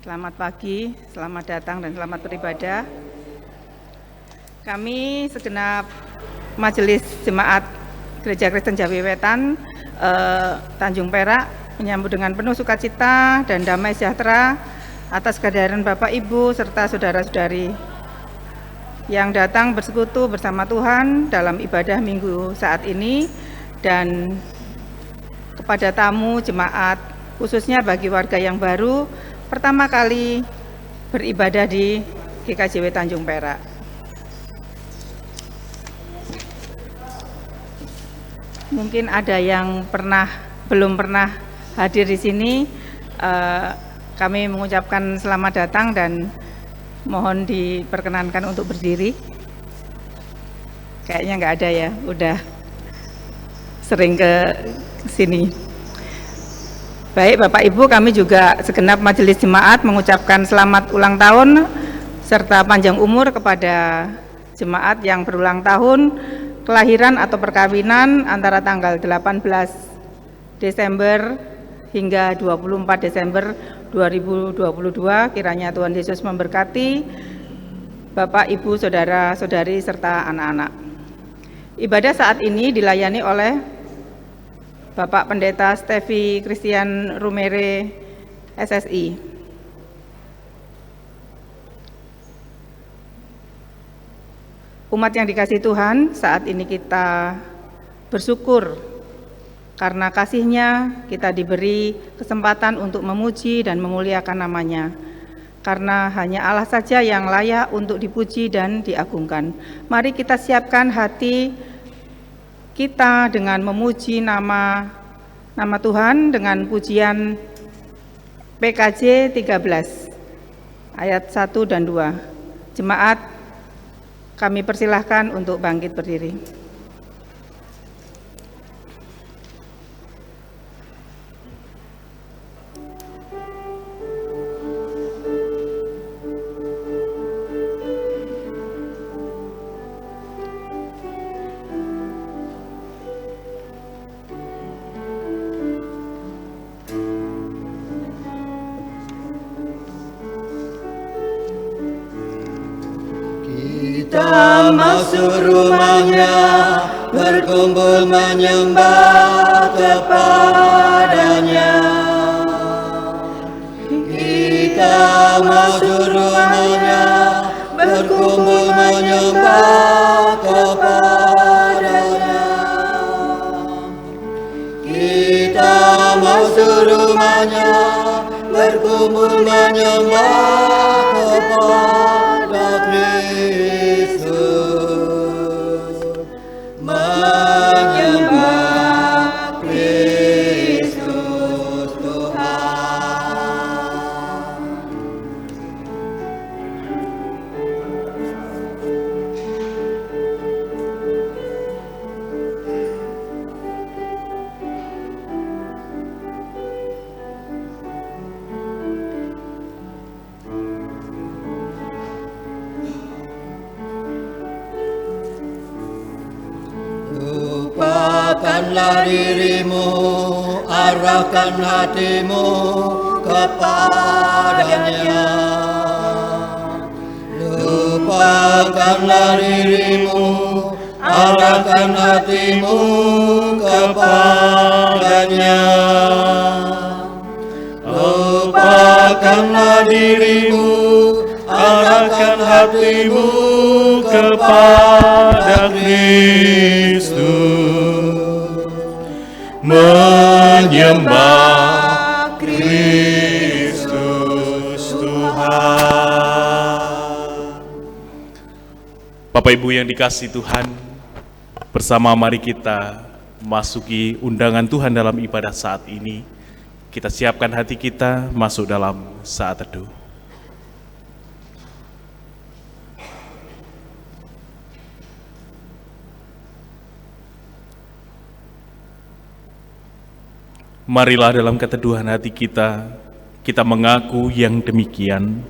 Selamat pagi, selamat datang dan selamat beribadah. Kami segenap Majelis Jemaat Gereja Kristen Jawi Wetan Tanjung Perak menyambut dengan penuh sukacita dan damai sejahtera atas kehadiran Bapak Ibu serta saudara-saudari yang datang bersekutu bersama Tuhan dalam ibadah minggu saat ini, dan kepada tamu jemaat, khususnya bagi warga yang baru pertama kali beribadah di GKJW Tanjung Perak. Mungkin ada yang belum pernah hadir di sini. Kami mengucapkan selamat datang dan mohon diperkenankan untuk berdiri. Kayaknya nggak ada ya, udah sering ke sini. Baik Bapak Ibu, kami juga segenap Majelis Jemaat mengucapkan selamat ulang tahun serta panjang umur kepada jemaat yang berulang tahun kelahiran atau perkawinan antara tanggal 18 Desember hingga 24 Desember 2022. Kiranya Tuhan Yesus memberkati Bapak, Ibu, saudara-saudari serta anak-anak. Ibadah saat ini dilayani oleh Bapak Pendeta Stevi Christian Rumere, SSI. Umat yang dikasihi Tuhan, saat ini kita bersyukur karena kasih-Nya kita diberi kesempatan untuk memuji dan memuliakan nama-Nya. Karena hanya Allah saja yang layak untuk dipuji dan diagungkan. Mari kita siapkan hati kita dengan memuji nama Tuhan dengan pujian PKJ 13 ayat 1 dan 2. Jemaat, kami persilahkan untuk bangkit berdiri. Kita masuk rumahnya, berkumpul menyembah kepadanya. Kita masuk rumahnya, berkumpul menyembah kepadanya. Kita masuk rumahnya, berkumpul menyembah kepada Kristus, menyembah Kristus Tuhan. Lupakanlah dirimu, arahkan hatimu kepadanya. Lupakanlah dirimu, arahkan hatimu kepadanya. Lupakanlah dirimu, arahkan hatimu kepada Kristus, menyembah Kristus Tuhan. Bapak Ibu yang dikasihi Tuhan, bersama mari kita memasuki undangan Tuhan dalam ibadah saat ini. Kita siapkan hati kita masuk dalam saat teduh. Marilah dalam keteduhan hati kita mengaku yang demikian.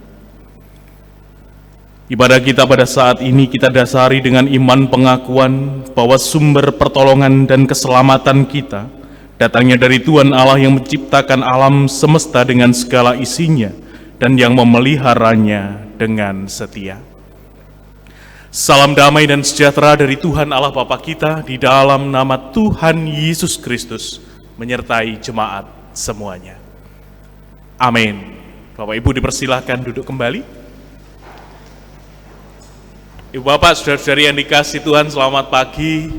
Ibadah kita pada saat ini kita dasari dengan iman pengakuan bahwa sumber pertolongan dan keselamatan kita datangnya dari Tuhan Allah yang menciptakan alam semesta dengan segala isinya dan yang memeliharanya dengan setia. Salam damai dan sejahtera dari Tuhan Allah Bapa kita di dalam nama Tuhan Yesus Kristus menyertai jemaat semuanya. Amin. Bapak Ibu dipersilahkan duduk kembali. Ibu Bapak, saudara-saudari yang dikasihi Tuhan, selamat pagi.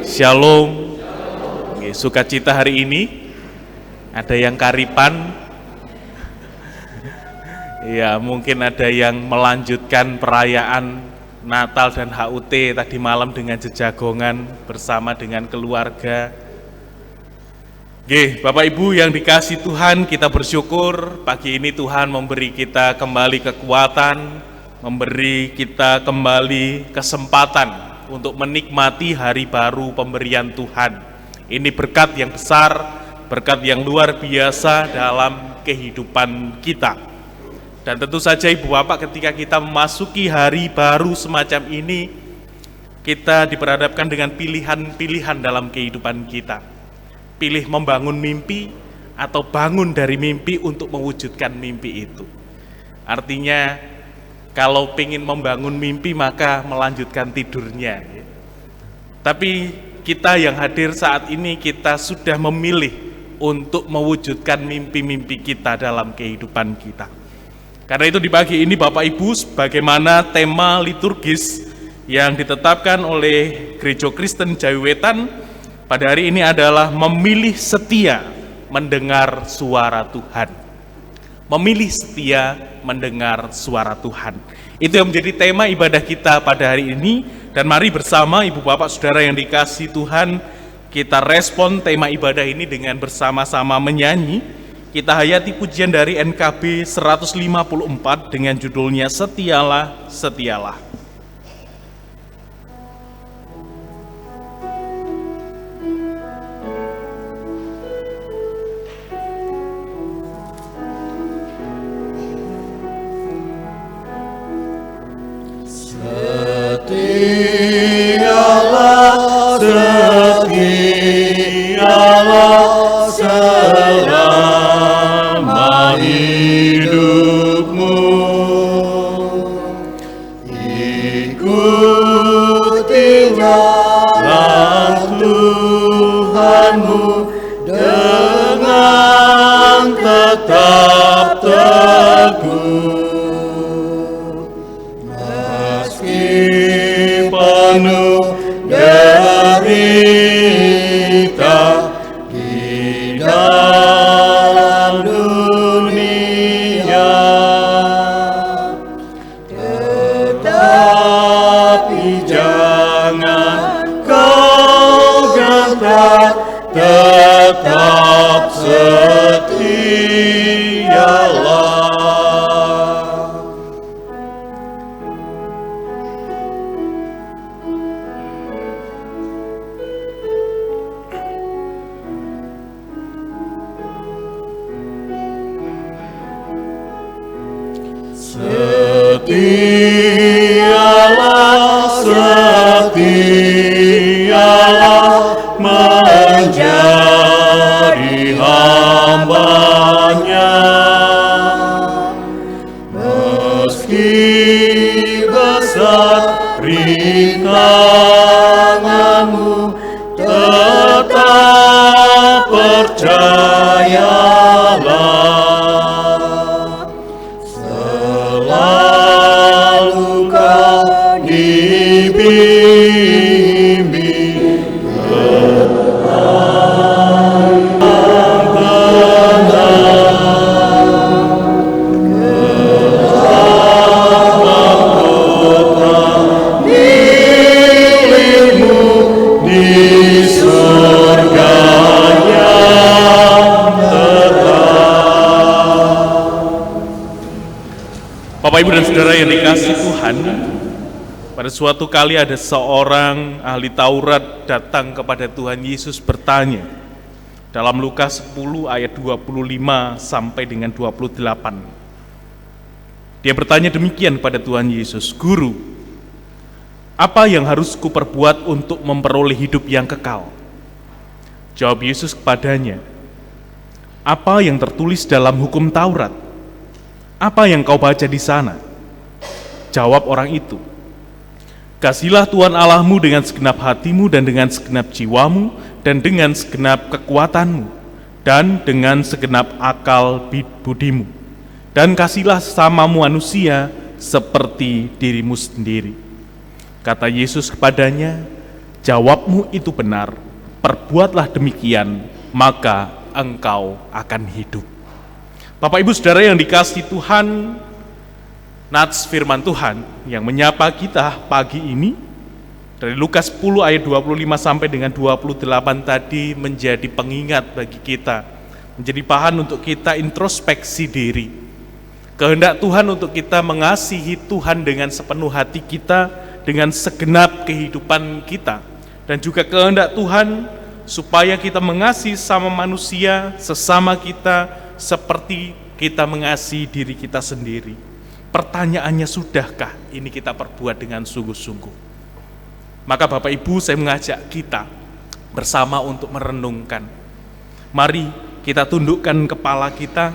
Shalom. Sukacita hari ini. Ada yang karipan. Ya, mungkin ada yang melanjutkan perayaan Natal dan HUT tadi malam dengan jejagongan bersama dengan keluarga. Bapak Ibu yang dikasihi Tuhan, kita bersyukur pagi ini Tuhan memberi kita kembali kekuatan, memberi kita kembali kesempatan untuk menikmati hari baru pemberian Tuhan. Ini berkat yang besar, berkat yang luar biasa dalam kehidupan kita. Dan tentu saja Ibu Bapak, ketika kita memasuki hari baru semacam ini, kita diperhadapkan dengan pilihan-pilihan dalam kehidupan kita. Pilih membangun mimpi atau bangun dari mimpi untuk mewujudkan mimpi itu. Artinya kalau ingin membangun mimpi maka melanjutkan tidurnya. Tapi kita yang hadir saat ini, kita sudah memilih untuk mewujudkan mimpi-mimpi kita dalam kehidupan kita. Karena itu di pagi ini Bapak Ibu, sebagaimana tema liturgis yang ditetapkan oleh Gereja Kristen Jawi Wetan pada hari ini adalah memilih setia mendengar suara Tuhan. Memilih setia mendengar suara Tuhan. Itu yang menjadi tema ibadah kita pada hari ini. Dan mari bersama Ibu Bapak Saudara yang dikasihi Tuhan, kita respon tema ibadah ini dengan bersama-sama menyanyi. Kita hayati pujian dari NKB 154 dengan judulnya Setialah, Setialah. Bapak Ibu dan Saudara yang dikasihi Tuhan, pada suatu kali ada seorang ahli Taurat datang kepada Tuhan Yesus bertanya dalam Lukas 10 ayat 25 sampai dengan 28. Dia bertanya demikian pada Tuhan Yesus, "Guru, apa yang harus kuperbuat untuk memperoleh hidup yang kekal?" Jawab Yesus kepadanya, "Apa yang tertulis dalam hukum Taurat? Apa yang kau baca di sana?" Jawab orang itu, "Kasihilah Tuhan Allahmu dengan segenap hatimu dan dengan segenap jiwamu dan dengan segenap kekuatanmu dan dengan segenap akal budimu. Dan kasihilah sesamamu manusia seperti dirimu sendiri." Kata Yesus kepadanya, "Jawabmu itu benar, perbuatlah demikian, maka engkau akan hidup." Bapak Ibu Saudara yang dikasihi Tuhan, nats firman Tuhan yang menyapa kita pagi ini dari Lukas 10 ayat 25 sampai dengan 28 tadi menjadi pengingat bagi kita, menjadi bahan untuk kita introspeksi diri. Kehendak Tuhan untuk kita mengasihi Tuhan dengan sepenuh hati kita, dengan segenap kehidupan kita, dan juga kehendak Tuhan supaya kita mengasihi sama manusia, sesama kita, seperti kita mengasihi diri kita sendiri. Pertanyaannya, sudahkah ini kita perbuat dengan sungguh-sungguh? Maka Bapak Ibu, saya mengajak kita bersama untuk merenungkan. Mari kita tundukkan kepala kita.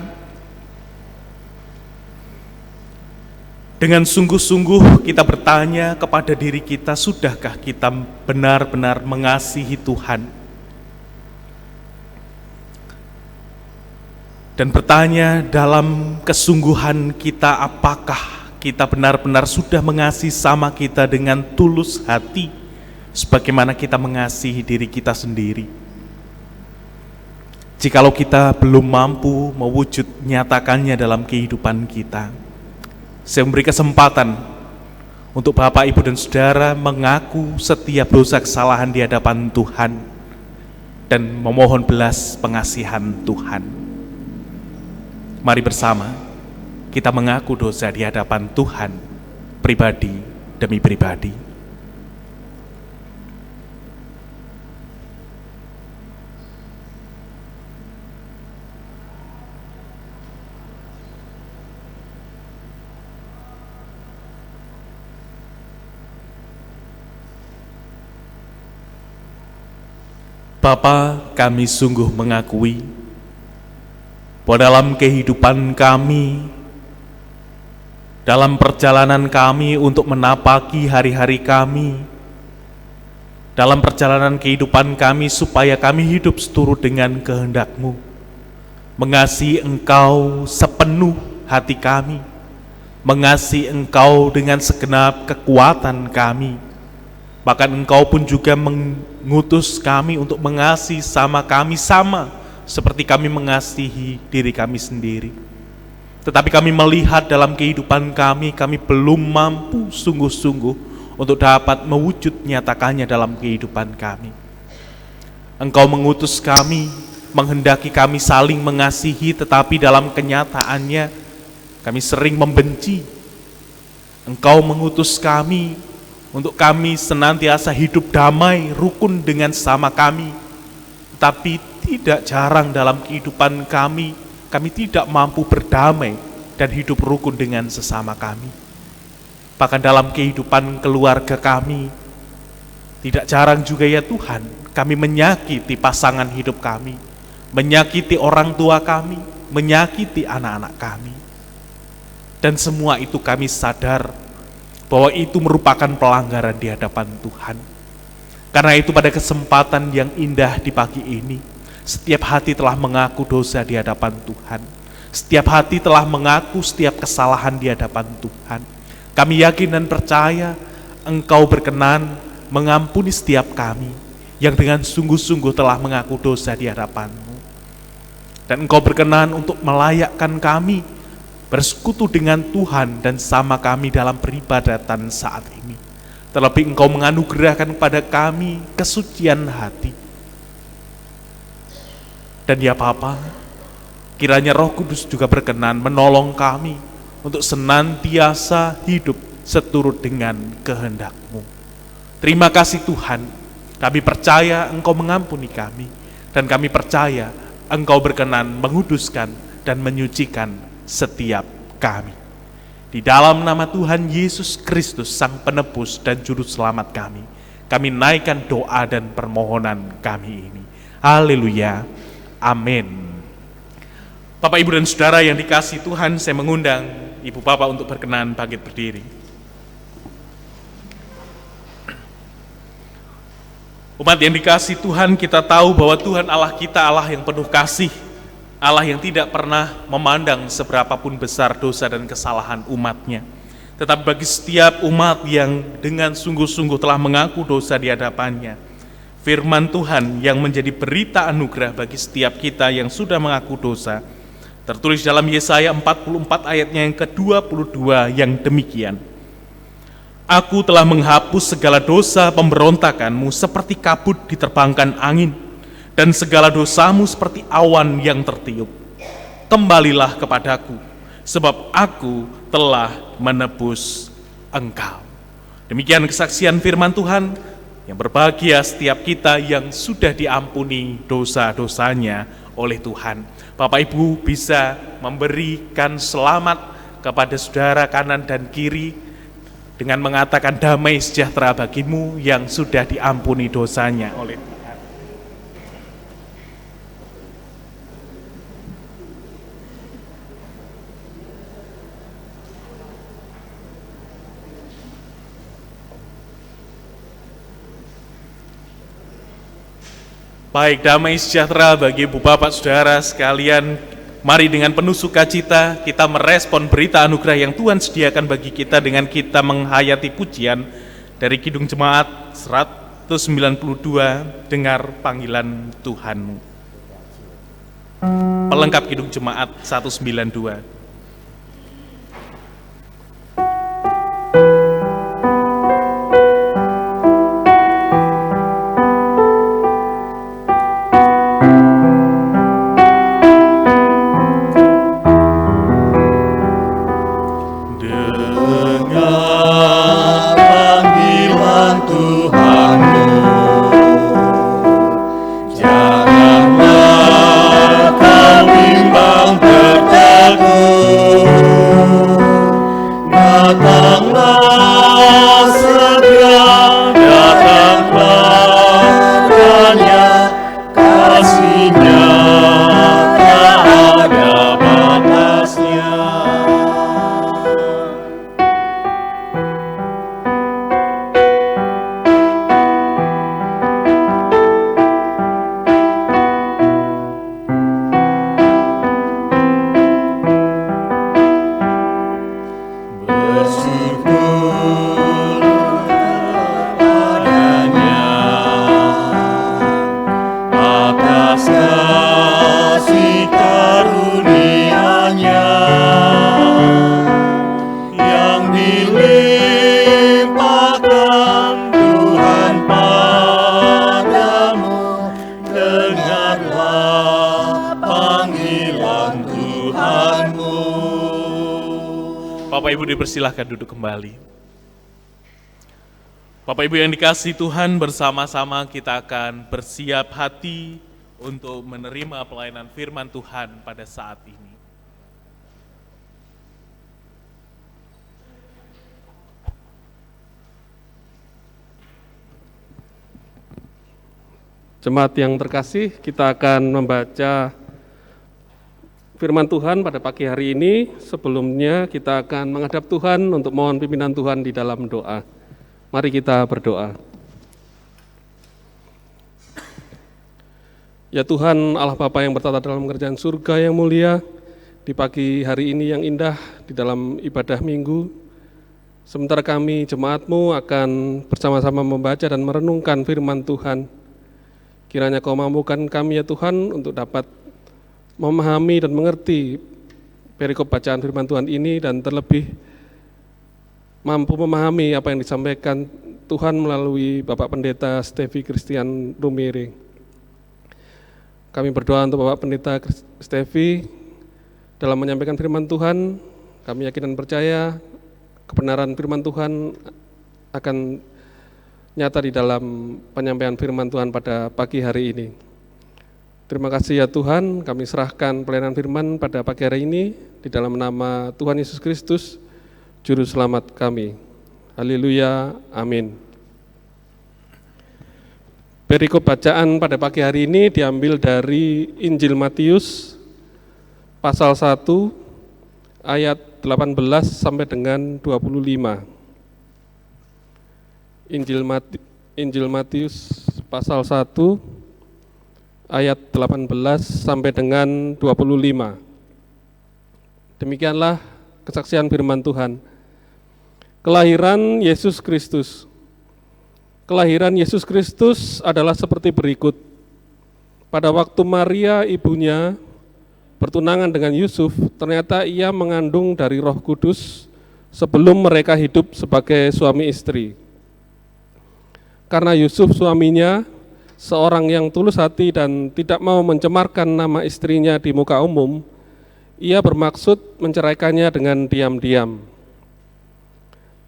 Dengan sungguh-sungguh kita bertanya kepada diri kita, sudahkah kita benar-benar mengasihi Tuhan? Dan bertanya dalam kesungguhan kita, apakah kita benar-benar sudah mengasihi sama kita dengan tulus hati, sebagaimana kita mengasihi diri kita sendiri? Jikalau kita belum mampu mewujud nyatakannya dalam kehidupan kita, saya memberi kesempatan untuk Bapak, Ibu, dan Saudara mengaku setiap dosa kesalahan di hadapan Tuhan dan memohon belas pengasihan Tuhan. Mari bersama kita mengaku dosa di hadapan Tuhan, pribadi demi pribadi. Bapa, kami sungguh mengakui bahwa dalam kehidupan kami, dalam perjalanan kami untuk menapaki hari-hari kami, dalam perjalanan kehidupan kami supaya kami hidup seturut dengan kehendak-Mu, mengasihi Engkau sepenuh hati kami, mengasihi Engkau dengan segenap kekuatan kami. Bahkan Engkau pun juga mengutus kami untuk mengasihi sama kami sama seperti kami mengasihi diri kami sendiri. Tetapi kami melihat dalam kehidupan kami belum mampu sungguh-sungguh untuk dapat mewujud nyatakannya dalam kehidupan kami. Engkau mengutus kami, menghendaki kami saling mengasihi, tetapi dalam kenyataannya kami sering membenci. Engkau mengutus kami untuk kami senantiasa hidup damai, rukun dengan sama kami, tapi tidak jarang dalam kehidupan kami tidak mampu berdamai dan hidup rukun dengan sesama kami. Bahkan dalam kehidupan keluarga kami, tidak jarang juga ya Tuhan, kami menyakiti pasangan hidup kami, menyakiti orang tua kami, menyakiti anak-anak kami. Dan semua itu kami sadar bahwa itu merupakan pelanggaran di hadapan Tuhan. Karena itu pada kesempatan yang indah di pagi ini, setiap hati telah mengaku dosa di hadapan Tuhan. Setiap hati telah mengaku setiap kesalahan di hadapan Tuhan. Kami yakin dan percaya Engkau berkenan mengampuni setiap kami yang dengan sungguh-sungguh telah mengaku dosa di hadapan-Mu. Dan Engkau berkenan untuk melayakkan kami bersekutu dengan Tuhan dan sama kami dalam peribadatan saat ini. Terlebih Engkau menganugerahkan kepada kami kesucian hati. Dan ya Bapa, kiranya Roh Kudus juga berkenan menolong kami untuk senantiasa hidup seturut dengan kehendak-Mu. Terima kasih Tuhan, kami percaya Engkau mengampuni kami, dan kami percaya Engkau berkenan menguduskan dan menyucikan setiap kami. Di dalam nama Tuhan Yesus Kristus, Sang Penebus dan Juru Selamat kami naikkan doa dan permohonan kami ini. Haleluya. Amin. Bapak, Ibu, dan Saudara yang dikasihi Tuhan, saya mengundang Ibu Bapak untuk berkenan bangkit berdiri. Umat yang dikasihi Tuhan, kita tahu bahwa Tuhan Allah kita Allah yang penuh kasih, Allah yang tidak pernah memandang seberapapun besar dosa dan kesalahan umatnya. Tetapi bagi setiap umat yang dengan sungguh-sungguh telah mengaku dosa di hadapannya, firman Tuhan yang menjadi berita anugerah bagi setiap kita yang sudah mengaku dosa, tertulis dalam Yesaya 44 ayatnya yang ke-22 yang demikian. Aku telah menghapus segala dosa pemberontakanmu seperti kabut diterbangkan angin, dan segala dosamu seperti awan yang tertiup. Kembalilah kepadaku, sebab aku telah menebus engkau. Demikian kesaksian firman Tuhan, yang berbahagia setiap kita yang sudah diampuni dosa-dosanya oleh Tuhan. Bapak Ibu bisa memberikan selamat kepada saudara kanan dan kiri dengan mengatakan damai sejahtera bagimu yang sudah diampuni dosanya oleh Tuhan. Baik, damai sejahtera bagi Ibu Bapak Saudara sekalian. Mari dengan penuh sukacita kita merespon berita anugerah yang Tuhan sediakan bagi kita dengan kita menghayati pujian dari Kidung Jemaat 192, Dengar Panggilan Tuhanmu. Pelengkap Kidung Jemaat 192. Bapak Ibu dipersilahkan duduk kembali. Bapak Ibu yang dikasihi Tuhan, bersama-sama kita akan bersiap hati untuk menerima pelayanan firman Tuhan pada saat ini. Jemaat yang terkasih, kita akan membaca firman Tuhan pada pagi hari ini. Sebelumnya kita akan menghadap Tuhan untuk mohon pimpinan Tuhan di dalam doa. Mari kita berdoa. Ya Tuhan, Allah Bapa yang bertata dalam kerajaan surga yang mulia, di pagi hari ini yang indah di dalam ibadah minggu, sementara kami jemaat-Mu akan bersama-sama membaca dan merenungkan firman Tuhan. Kiranya Kau mampukan kami ya Tuhan untuk dapat memahami dan mengerti perikop bacaan firman Tuhan ini, dan terlebih mampu memahami apa yang disampaikan Tuhan melalui Bapak Pendeta Stevi Christian Rumiring. Kami berdoa untuk Bapak Pendeta Stevi dalam menyampaikan firman Tuhan. Kami yakin dan percaya kebenaran firman Tuhan akan nyata di dalam penyampaian firman Tuhan pada pagi hari ini. Terima kasih ya Tuhan, kami serahkan pelayanan firman pada pagi hari ini di dalam nama Tuhan Yesus Kristus, Juru Selamat kami. Haleluya, amin. Perikop bacaan pada pagi hari ini diambil dari Injil Matius pasal 1 ayat 18 sampai dengan 25. Injil Matius pasal 1 ayat 18 sampai dengan 25. Demikianlah kesaksian firman Tuhan. Kelahiran Yesus Kristus. Kelahiran Yesus Kristus adalah seperti berikut. Pada waktu Maria ibunya bertunangan dengan Yusuf, ternyata ia mengandung dari Roh Kudus sebelum mereka hidup sebagai suami istri. Karena Yusuf suaminya seorang yang tulus hati dan tidak mau mencemarkan nama istrinya di muka umum, ia bermaksud menceraikannya dengan diam-diam.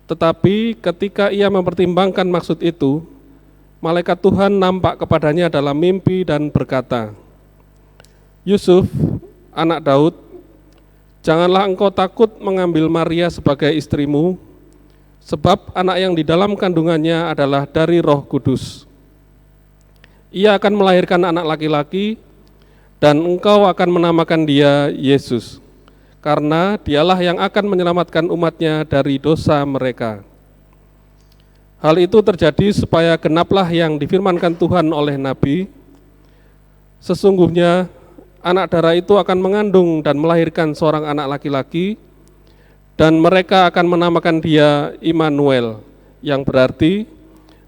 Tetapi ketika ia mempertimbangkan maksud itu, malaikat Tuhan nampak kepadanya dalam mimpi dan berkata, "Yusuf, anak Daud, janganlah engkau takut mengambil Maria sebagai istrimu, sebab anak yang di dalam kandungannya adalah dari Roh Kudus. Ia akan melahirkan anak laki-laki, dan engkau akan menamakan dia Yesus, karena dialah yang akan menyelamatkan umatnya dari dosa mereka." Hal itu terjadi supaya genaplah yang difirmankan Tuhan oleh Nabi, "Sesungguhnya anak darah itu akan mengandung dan melahirkan seorang anak laki-laki, dan mereka akan menamakan dia Immanuel," yang berarti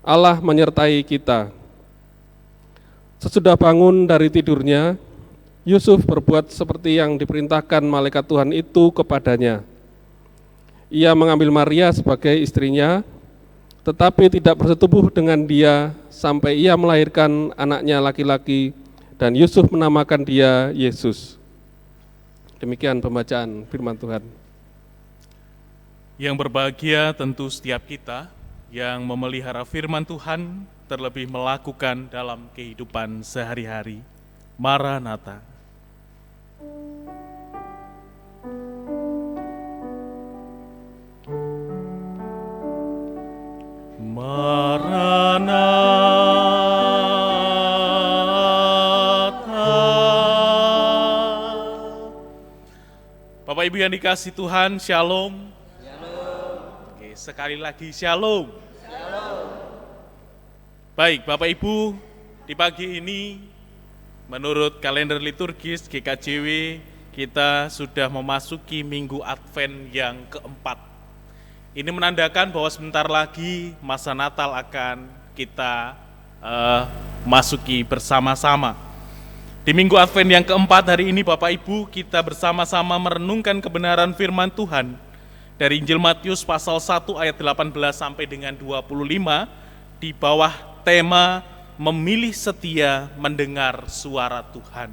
Allah menyertai kita. Sesudah bangun dari tidurnya, Yusuf berbuat seperti yang diperintahkan malaikat Tuhan itu kepadanya. Ia mengambil Maria sebagai istrinya, tetapi tidak bersetubuh dengan dia sampai ia melahirkan anaknya laki-laki, dan Yusuf menamakan dia Yesus. Demikian pembacaan firman Tuhan. Yang berbahagia tentu setiap kita yang memelihara firman Tuhan, terlebih melakukan dalam kehidupan sehari-hari. Maranatha. Bapak Ibu yang dikasihi Tuhan, Shalom. Oke, sekali lagi Shalom. Baik, Bapak Ibu, di pagi ini menurut kalender liturgis GKJW kita sudah memasuki Minggu Advent yang keempat. Ini menandakan bahwa sebentar lagi masa Natal akan kita masuki bersama-sama. Di Minggu Advent yang keempat hari ini Bapak Ibu, kita bersama-sama merenungkan kebenaran firman Tuhan dari Injil Matius pasal 1 ayat 18 sampai dengan 25 di bawah tema memilih setia mendengar suara Tuhan.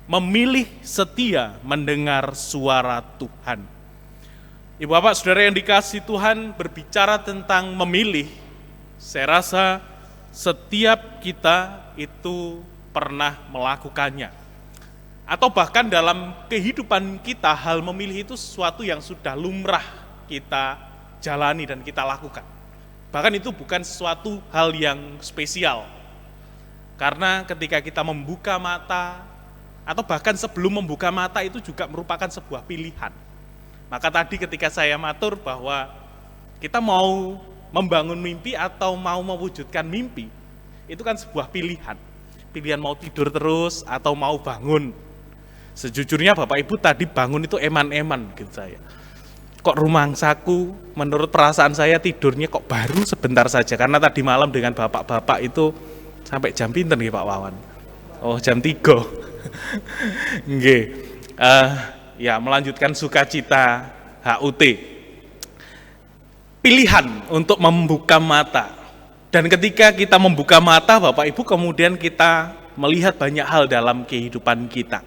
Memilih setia mendengar suara Tuhan. Ibu Bapak Saudara yang dikasihi Tuhan, berbicara tentang memilih, saya rasa setiap kita itu pernah melakukannya. Atau bahkan dalam kehidupan kita, hal memilih itu sesuatu yang sudah lumrah kita jalani dan kita lakukan. Bahkan itu bukan sesuatu hal yang spesial. Karena ketika kita membuka mata, atau bahkan sebelum membuka mata itu juga merupakan sebuah pilihan. Maka tadi ketika saya matur bahwa kita mau membangun mimpi atau mau mewujudkan mimpi, itu kan sebuah pilihan. Pilihan mau tidur terus atau mau bangun. Sejujurnya Bapak Ibu tadi bangun itu eman-eman gitu saya. Kok rumangsaku menurut perasaan saya tidurnya kok baru sebentar saja. Karena tadi malam dengan bapak-bapak itu sampai jam pinten nih Pak Wawan? Oh jam 3. Nggih. Ya melanjutkan sukacita HUT. Pilihan untuk membuka mata. Dan ketika kita membuka mata Bapak Ibu, kemudian kita melihat banyak hal dalam kehidupan kita.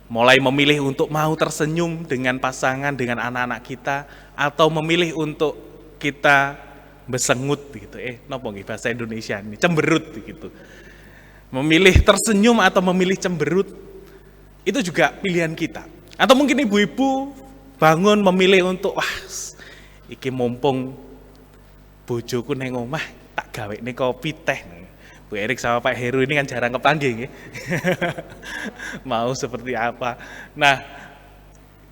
Mulai memilih untuk mau tersenyum dengan pasangan, dengan anak-anak kita, atau memilih untuk kita besengut gitu. Napa nggih bahasa Indonesia ini? Cemberut gitu. Memilih tersenyum atau memilih cemberut, itu juga pilihan kita. Atau mungkin ibu-ibu bangun memilih untuk, wah, iki mumpung bojoku neng omah, tak gawe nih kopi teh. Bu Erik sama Pak Heru ini kan jarang kepanggil ya. Mau seperti apa. Nah,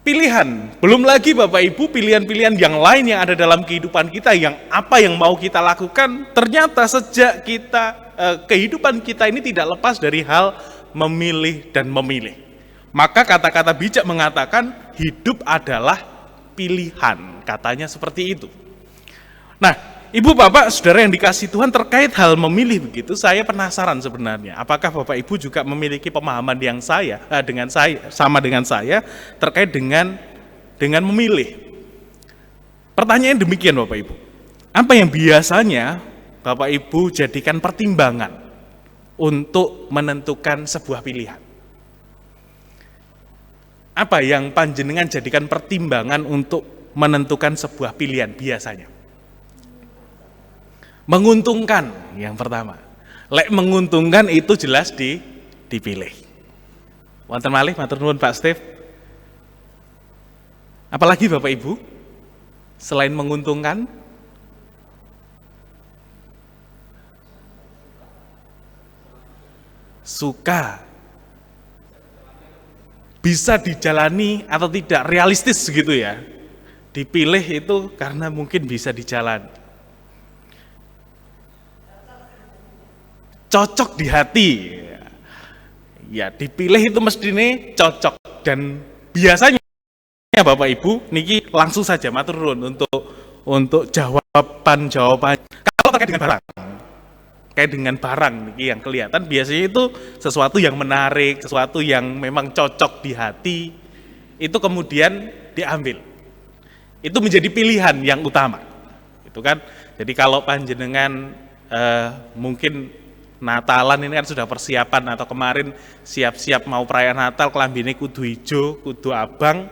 pilihan, belum lagi Bapak Ibu pilihan-pilihan yang lain yang ada dalam kehidupan kita, yang apa yang mau kita lakukan, ternyata sejak kita, kehidupan kita ini tidak lepas dari hal memilih dan memilih. Maka kata-kata bijak mengatakan hidup adalah pilihan, katanya seperti itu. Nah, Ibu Bapak Saudara yang dikasihi Tuhan, terkait hal memilih begitu, saya penasaran sebenarnya, apakah Bapak Ibu juga memiliki pemahaman yang sama dengan saya terkait dengan memilih. Pertanyaan demikian Bapak Ibu, apa yang biasanya Bapak Ibu jadikan pertimbangan untuk menentukan sebuah pilihan? Apa yang panjenengan jadikan pertimbangan untuk menentukan sebuah pilihan biasanya? Menguntungkan yang pertama. Lek menguntungkan itu jelas dipilih. Wonten malih matur nuwun Pak Steve. Apalagi Bapak Ibu selain menguntungkan? Suka. Bisa dijalani atau tidak, realistis gitu ya. Dipilih itu karena mungkin bisa dijalani. Cocok di hati, ya dipilih itu mesti ini cocok, dan biasanya Bapak Ibu niki langsung saja matur nuwun untuk jawaban kalau terkait dengan barang niki yang kelihatan biasanya itu sesuatu yang menarik, sesuatu yang memang cocok di hati, itu kemudian diambil, itu menjadi pilihan yang utama, itu kan. Jadi kalau panjenengan mungkin Natalan ini kan sudah persiapan, atau kemarin siap-siap mau perayaan Natal, kelambine kudu hijau, kudu abang,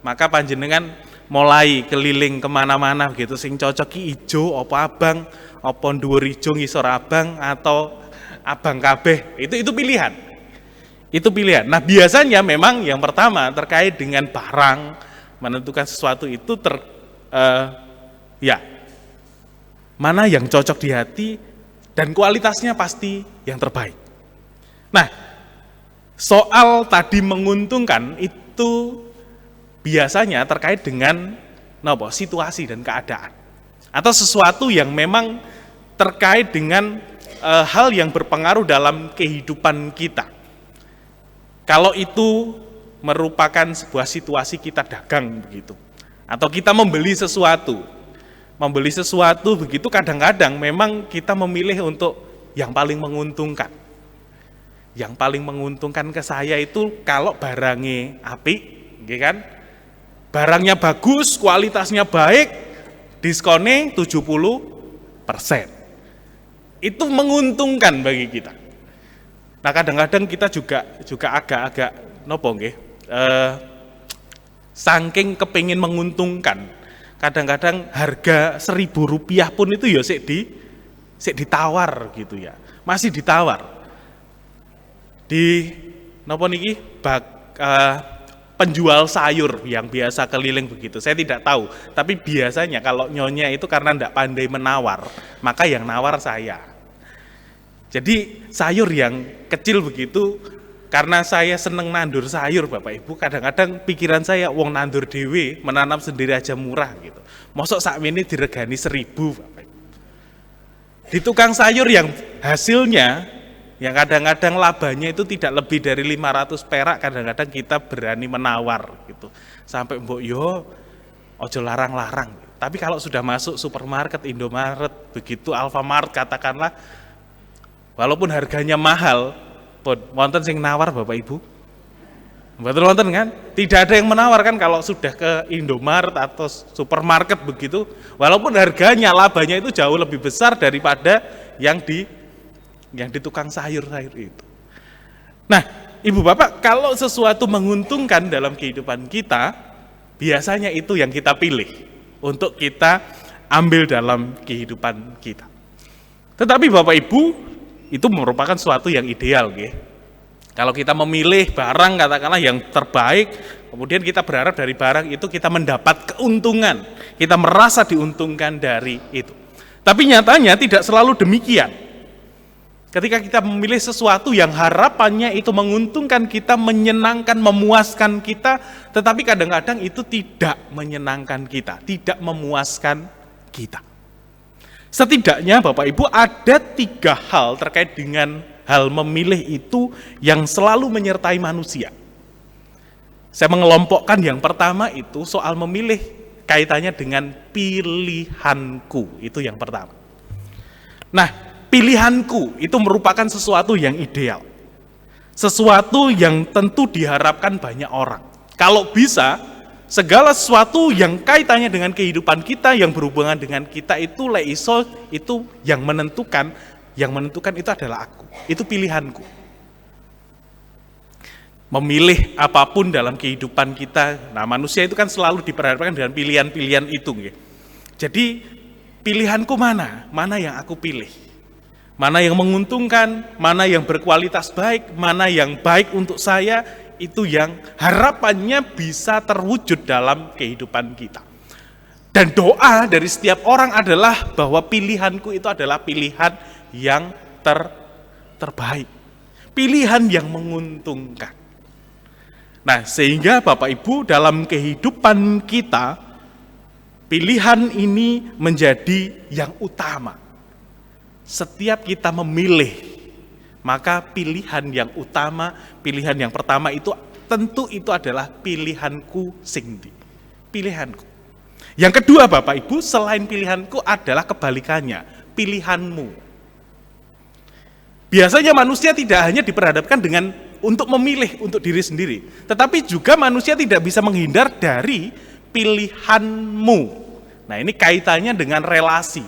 maka panjenengan mulai keliling kemana-mana begitu, sing cocok ki hijau, apa abang, apa dhuwur hijau ngisor abang, atau abang kabeh, itu pilihan. Itu pilihan. Nah biasanya memang yang pertama terkait dengan barang, menentukan sesuatu itu mana yang cocok di hati, dan kualitasnya pasti yang terbaik. Nah, soal tadi menguntungkan itu biasanya terkait dengan situasi dan keadaan, atau sesuatu yang memang terkait dengan hal yang berpengaruh dalam kehidupan kita. Kalau itu merupakan sebuah situasi kita dagang begitu, atau kita membeli sesuatu begitu, kadang-kadang memang kita memilih untuk yang paling menguntungkan. Yang paling menguntungkan ke saya itu kalau barangnya apik, kan? Barangnya bagus, kualitasnya baik, diskonnya 70%. Itu menguntungkan bagi kita. Nah, kadang-kadang kita juga agak-agak saking kepingin menguntungkan, kadang-kadang harga Rp1.000 pun itu ya sik ditawar gitu ya, masih ditawar di penjual sayur yang biasa keliling begitu. Saya tidak tahu, tapi biasanya kalau nyonya itu karena tidak pandai menawar, maka yang nawar saya. Jadi sayur yang kecil begitu, karena saya seneng nandur sayur Bapak Ibu, kadang-kadang pikiran saya, wong nandur dewe, menanam sendiri aja murah gitu. Mosok sakmene diregani 1.000 Bapak Ibu. Di tukang sayur yang hasilnya, yang kadang-kadang labanya itu tidak lebih dari 500 perak, kadang-kadang kita berani menawar gitu. Sampai mbok yo, ojo larang-larang. Tapi kalau sudah masuk supermarket, Indomaret, begitu Alfamart katakanlah, walaupun harganya mahal, wonten sing nawar Bapak Ibu? Betul wonten kan? Tidak ada yang menawarkan kalau sudah ke Indomaret atau supermarket begitu, walaupun harganya, labanya itu jauh lebih besar daripada yang di tukang sayur itu. Nah, Ibu Bapak, kalau sesuatu menguntungkan dalam kehidupan kita, biasanya itu yang kita pilih untuk kita ambil dalam kehidupan kita. Tetapi Bapak Ibu, itu merupakan suatu yang ideal, Kalau kita memilih barang katakanlah yang terbaik, kemudian kita berharap dari barang itu kita mendapat keuntungan, kita merasa diuntungkan dari itu. Tapi nyatanya tidak selalu demikian. Ketika kita memilih sesuatu yang harapannya itu menguntungkan kita, menyenangkan, memuaskan kita, tetapi kadang-kadang itu tidak menyenangkan kita, tidak memuaskan kita. Setidaknya Bapak Ibu ada 3 hal terkait dengan hal memilih itu yang selalu menyertai manusia. Saya mengelompokkan yang pertama itu soal memilih kaitannya dengan pilihanku, itu yang pertama. Nah, pilihanku itu merupakan sesuatu yang ideal. Sesuatu yang tentu diharapkan banyak orang. Kalau bisa, segala sesuatu yang kaitannya dengan kehidupan kita, yang berhubungan dengan kita itu leiso, itu yang menentukan itu adalah aku. Itu pilihanku. Memilih apapun dalam kehidupan kita, nah manusia itu kan selalu diperhadapkan dengan pilihan-pilihan itu. Jadi pilihanku mana yang aku pilih. Mana yang menguntungkan, mana yang berkualitas baik, mana yang baik untuk saya, itu yang harapannya bisa terwujud dalam kehidupan kita. Dan doa dari setiap orang adalah bahwa pilihanku itu adalah pilihan yang terbaik. Pilihan yang menguntungkan. Nah, sehingga Bapak Ibu dalam kehidupan kita, pilihan ini menjadi yang utama. Setiap kita memilih, maka pilihan yang utama, pilihan yang pertama itu tentu itu adalah pilihanku singdi. Pilihanku. Yang kedua Bapak Ibu, selain pilihanku adalah kebalikannya, pilihanmu. Biasanya manusia tidak hanya diperhadapkan dengan untuk memilih untuk diri sendiri, tetapi juga manusia tidak bisa menghindar dari pilihanmu. Nah, ini kaitannya dengan relasi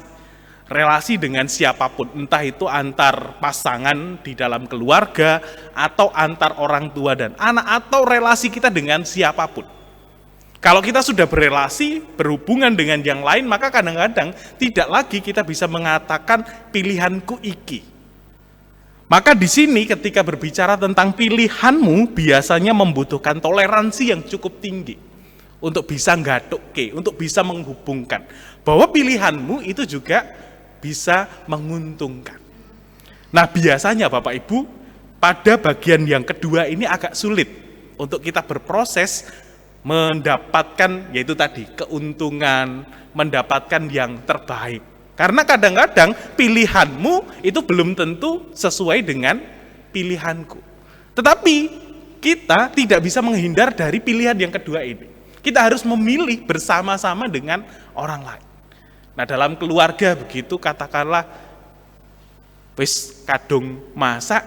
dengan siapapun, entah itu antar pasangan di dalam keluarga, atau antar orang tua dan anak, atau relasi kita dengan siapapun. Kalau kita sudah berelasi, berhubungan dengan yang lain, maka kadang-kadang tidak lagi kita bisa mengatakan pilihanku iki. Maka di sini ketika berbicara tentang pilihanmu, biasanya membutuhkan toleransi yang cukup tinggi untuk bisa nggathukke, untuk bisa menghubungkan bahwa pilihanmu itu juga bisa menguntungkan. Nah, biasanya Bapak Ibu, pada bagian yang kedua ini agak sulit untuk kita berproses mendapatkan, yaitu tadi, keuntungan, mendapatkan yang terbaik. Karena kadang-kadang pilihanmu itu belum tentu sesuai dengan pilihanku. Tetapi kita tidak bisa menghindar dari pilihan yang kedua ini. Kita harus memilih bersama-sama dengan orang lain. Nah, dalam keluarga begitu, katakanlah wis kadung masak,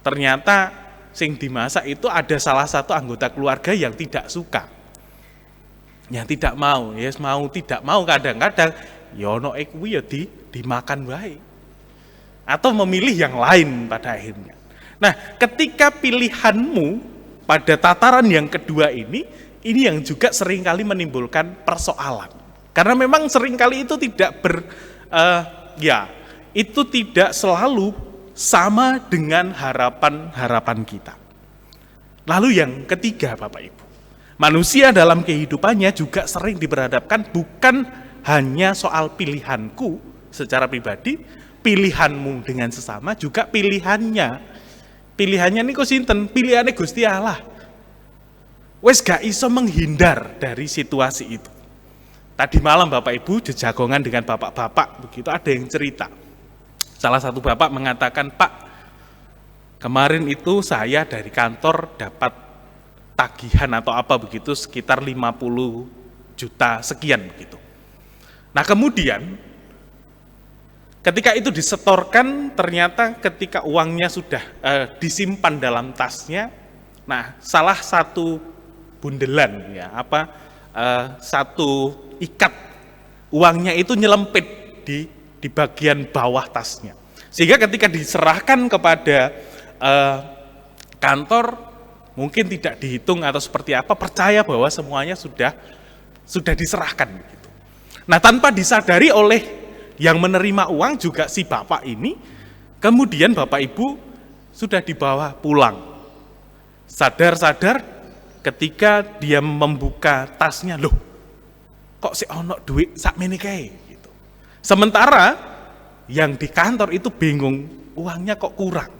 ternyata sing dimasak itu ada salah satu anggota keluarga yang tidak suka, yang tidak mau, ya mau tidak mau, kadang-kadang ya ono kuwi ya dimakan baik, atau memilih yang lain pada akhirnya. Nah, ketika pilihanmu pada tataran yang kedua ini yang juga seringkali menimbulkan persoalan. Karena memang seringkali itu tidak itu tidak selalu sama dengan harapan-harapan kita. Lalu yang ketiga Bapak Ibu, manusia dalam kehidupannya juga sering diperhadapkan bukan hanya soal pilihanku secara pribadi, pilihanmu dengan sesama, juga pilihannya. Pilihannya niku sinten? Pilihannya Gusti Allah. Wes gak iso menghindar dari situasi itu. Tadi malam Bapak Ibu jejagongan dengan bapak-bapak, begitu ada yang cerita. Salah satu bapak mengatakan, Pak, kemarin itu saya dari kantor dapat tagihan atau apa begitu sekitar 50 juta sekian begitu. Nah, kemudian ketika itu disetorkan, ternyata ketika uangnya sudah disimpan dalam tasnya, nah salah satu bundelan satu ikat uangnya itu nyelempit di bagian bawah tasnya, sehingga ketika diserahkan kepada kantor mungkin tidak dihitung atau seperti apa, percaya bahwa semuanya sudah diserahkan begitu. Nah, tanpa disadari oleh yang menerima uang juga si bapak ini, kemudian Bapak Ibu sudah dibawa pulang. Sadar-sadar ketika dia membuka tasnya, loh kok si ono duit sakmene kae gitu. Sementara yang di kantor itu bingung, uangnya kok kurang.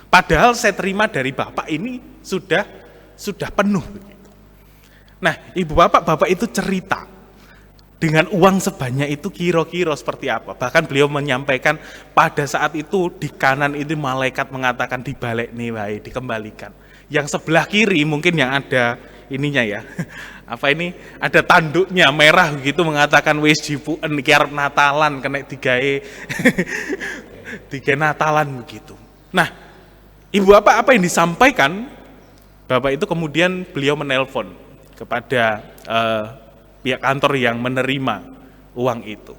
Padahal saya terima dari Bapak ini sudah penuh. Nah, Ibu Bapak itu cerita dengan uang sebanyak itu kira-kira seperti apa. Bahkan beliau menyampaikan pada saat itu di kanan itu malaikat mengatakan dibalik nih wae, dikembalikan. Yang sebelah kiri mungkin yang ada ininya ya. Apa ini? Ada tanduknya merah begitu mengatakan wis jipuken iki arep Natalan kena digawe digawe Natalan begitu. Nah, Ibu Bapak apa yang disampaikan? Bapak itu kemudian beliau menelpon kepada pihak kantor yang menerima uang itu,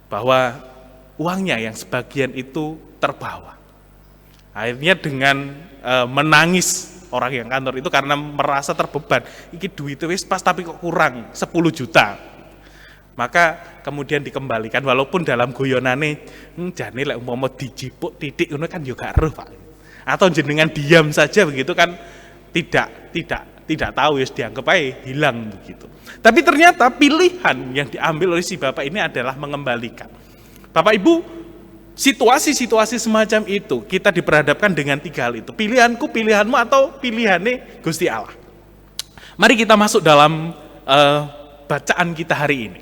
bahwa uangnya yang sebagian itu terbawa. Akhirnya dengan menangis orang yang kantor itu karena merasa terbeban, iki duitnya wis pas tapi kok kurang 10 juta. Maka kemudian dikembalikan walaupun dalam guyonane jane lek umpama dijipuk titik ngono kan yo gak eruh, Pak. Atau jenengan diam saja begitu kan tidak tahu ya dianggap aja hilang begitu. Tapi ternyata pilihan yang diambil oleh si Bapak ini adalah mengembalikan. Bapak Ibu, situasi-situasi semacam itu kita diperhadapkan dengan 3 hal itu. Pilihanku, pilihanmu, atau pilihannya Gusti Allah. Mari kita masuk dalam bacaan kita hari ini.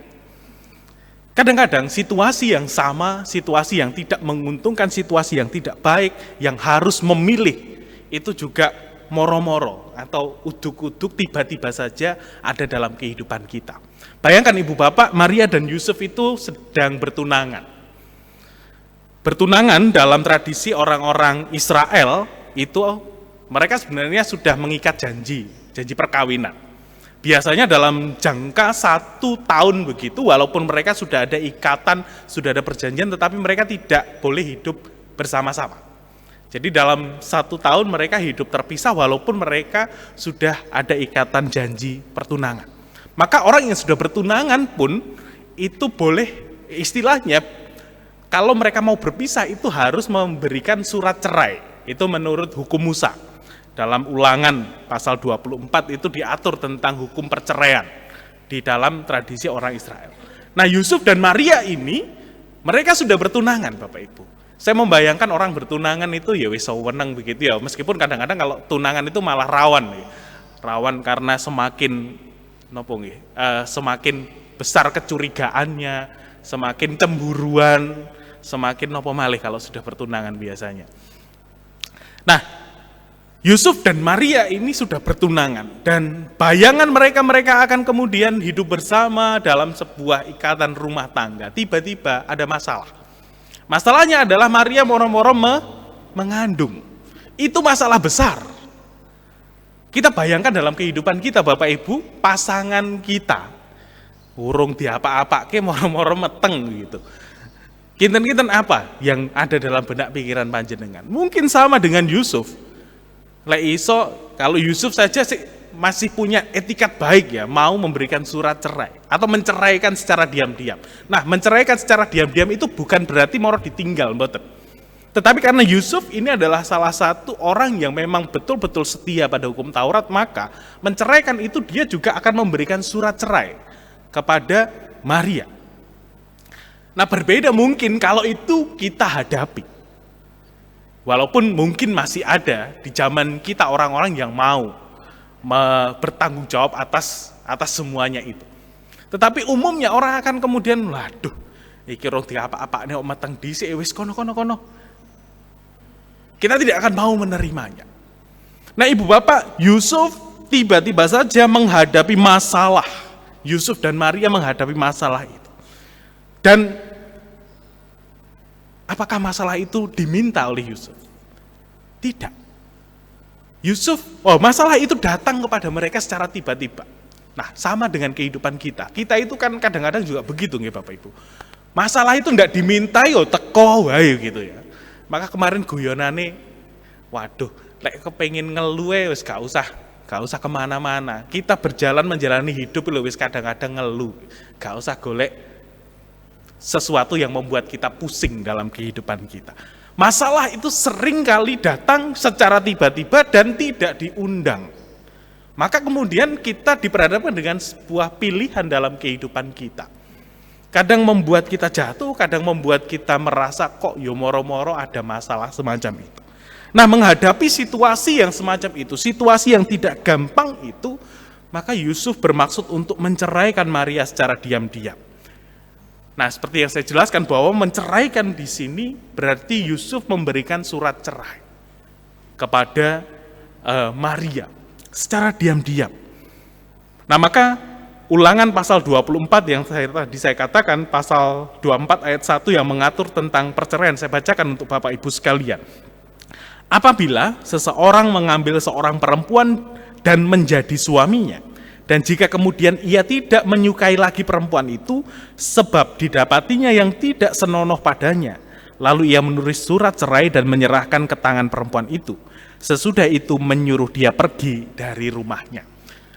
Kadang-kadang situasi yang sama, situasi yang tidak menguntungkan, situasi yang tidak baik, yang harus memilih, itu juga moro-moro atau uduk-uduk tiba-tiba saja ada dalam kehidupan kita. Bayangkan Ibu Bapak, Maria dan Yusuf itu sedang bertunangan. Bertunangan dalam tradisi orang-orang Israel itu mereka sebenarnya sudah mengikat janji perkawinan. Biasanya dalam jangka 1 tahun begitu, walaupun mereka sudah ada ikatan, sudah ada perjanjian, tetapi mereka tidak boleh hidup bersama-sama. Jadi dalam 1 tahun mereka hidup terpisah walaupun mereka sudah ada ikatan janji pertunangan. Maka orang yang sudah bertunangan pun itu boleh istilahnya kalau mereka mau berpisah itu harus memberikan surat cerai. Itu menurut hukum Musa. Dalam Ulangan pasal 24 itu diatur tentang hukum perceraian di dalam tradisi orang Israel. Nah, Yusuf dan Maria ini mereka sudah bertunangan, Bapak Ibu. Saya membayangkan orang bertunangan itu ya wis wewenang begitu ya, meskipun kadang-kadang kalau tunangan itu malah rawan ya. Rawan karena semakin semakin besar kecurigaannya, semakin cemburuan, semakin nopo malih kalau sudah bertunangan biasanya. Nah, Yusuf dan Maria ini sudah bertunangan dan bayangan mereka akan kemudian hidup bersama dalam sebuah ikatan rumah tangga. Tiba-tiba ada masalah. Masalahnya adalah Maria moro-moro mengandung. Itu masalah besar. Kita bayangkan dalam kehidupan kita Bapak Ibu, pasangan kita urung diapa-apake moro-moro meteng gitu. Kinten-kinten apa yang ada dalam benak pikiran panjenengan? Mungkin sama dengan Yusuf. Lek iso kalau Yusuf saja sih masih punya etikat baik ya, mau memberikan surat cerai atau menceraikan secara diam-diam. Nah, menceraikan secara diam-diam itu bukan berarti mau ditinggal, mboten. Tetapi karena Yusuf ini adalah salah satu orang yang memang betul-betul setia pada hukum Taurat, maka menceraikan itu dia juga akan memberikan surat cerai kepada Maria. Nah, berbeda mungkin kalau itu kita hadapi. Walaupun mungkin masih ada di zaman kita orang-orang yang mau bertanggung jawab atas semuanya itu. Tetapi umumnya orang akan kemudian, waduh, iki rong diapa-apa nek meteng dhisik wis kono. Kita tidak akan mau menerimanya. Nah, Ibu Bapak, Yusuf tiba-tiba saja menghadapi masalah. Yusuf dan Maria menghadapi masalah itu. Dan apakah masalah itu diminta oleh Yusuf? Tidak. Masalah itu datang kepada mereka secara tiba-tiba. Nah, sama dengan kehidupan kita. Kita itu kan kadang-kadang juga begitu nggih Bapak Ibu. Masalah itu enggak diminta yo teko wae gitu ya. Maka kemarin guyonane, waduh, lek kepengin ngeluh wis gak usah kemana-mana. Kita berjalan menjalani hidup lho wis kadang-kadang ngeluh. Gak usah golek sesuatu yang membuat kita pusing dalam kehidupan kita. Masalah itu sering kali datang secara tiba-tiba dan tidak diundang. Maka kemudian kita diperhadapkan dengan sebuah pilihan dalam kehidupan kita. Kadang membuat kita jatuh, kadang membuat kita merasa kok yo moro-moro ada masalah semacam itu. Nah, menghadapi situasi yang semacam itu, situasi yang tidak gampang itu, maka Yusuf bermaksud untuk menceraikan Maria secara diam-diam. Nah, seperti yang saya jelaskan bahwa menceraikan di sini berarti Yusuf memberikan surat cerai kepada Maria secara diam-diam. Nah, maka Ulangan pasal 24 yang tadi saya katakan, pasal 24 ayat 1 yang mengatur tentang perceraian, saya bacakan untuk Bapak Ibu sekalian. Apabila seseorang mengambil seorang perempuan dan menjadi suaminya, dan jika kemudian ia tidak menyukai lagi perempuan itu, sebab didapatinya yang tidak senonoh padanya, lalu ia menulis surat cerai dan menyerahkan ke tangan perempuan itu, sesudah itu menyuruh dia pergi dari rumahnya.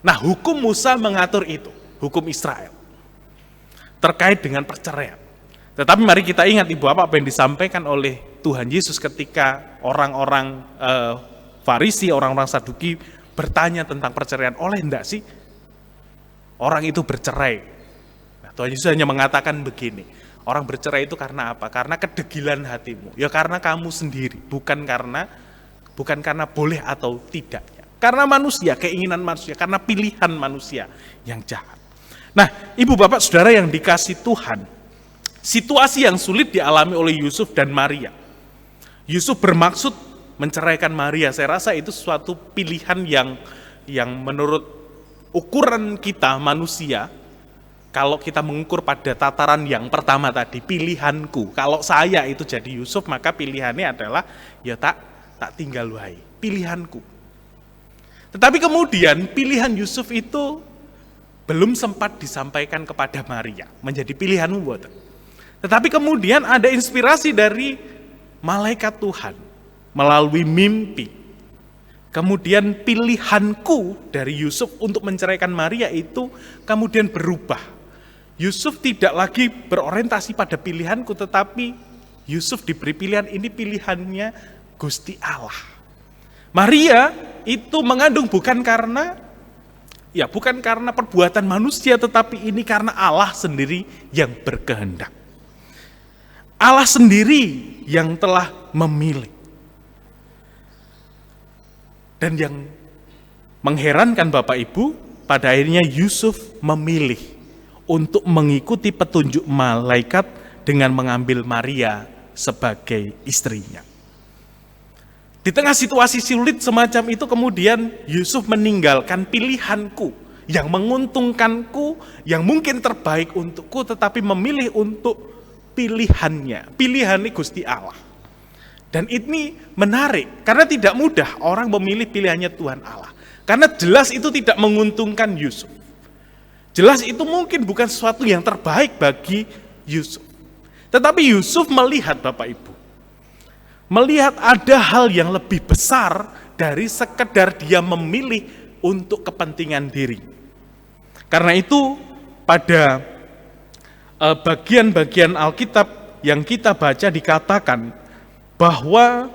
Nah, hukum Musa mengatur itu, hukum Israel, terkait dengan perceraian. Tetapi mari kita ingat Ibu apa yang disampaikan oleh Tuhan Yesus ketika orang-orang Farisi, orang-orang Saduki bertanya tentang perceraian, oleh enggak sih orang itu bercerai? Nah, Tuhan Yesus hanya mengatakan begini, orang bercerai itu karena apa? Karena kedegilan hatimu. Ya karena kamu sendiri, bukan karena boleh atau tidaknya. Karena manusia, keinginan manusia, karena pilihan manusia yang jahat. Nah, Ibu Bapak Saudara yang dikasih Tuhan, situasi yang sulit dialami oleh Yusuf dan Maria. Yusuf bermaksud menceraikan Maria. Saya rasa itu suatu pilihan yang menurut ukuran kita manusia, kalau kita mengukur pada tataran yang pertama tadi, pilihanku. Kalau saya itu jadi Yusuf, maka pilihannya adalah ya tak tinggal wahai, pilihanku. Tetapi kemudian pilihan Yusuf itu belum sempat disampaikan kepada Maria, menjadi pilihanmu buat. Tetapi kemudian ada inspirasi dari malaikat Tuhan melalui mimpi. Kemudian pilihanku dari Yusuf untuk menceraikan Maria itu kemudian berubah. Yusuf tidak lagi berorientasi pada pilihanku, tetapi Yusuf diberi pilihan, ini pilihannya Gusti Allah. Maria itu mengandung bukan karena perbuatan manusia, tetapi ini karena Allah sendiri yang berkehendak. Allah sendiri yang telah memilih. Dan yang mengherankan Bapak Ibu, pada akhirnya Yusuf memilih untuk mengikuti petunjuk malaikat dengan mengambil Maria sebagai istrinya. Di tengah situasi sulit semacam itu kemudian Yusuf meninggalkan pilihanku yang menguntungkanku, yang mungkin terbaik untukku, tetapi memilih untuk pilihannya Gusti Allah. Dan ini menarik, karena tidak mudah orang memilih pilihannya Tuhan Allah. Karena jelas itu tidak menguntungkan Yusuf. Jelas itu mungkin bukan sesuatu yang terbaik bagi Yusuf. Tetapi Yusuf melihat Bapak Ibu, melihat ada hal yang lebih besar dari sekedar dia memilih untuk kepentingan diri. Karena itu pada bagian-bagian Alkitab yang kita baca dikatakan bahwa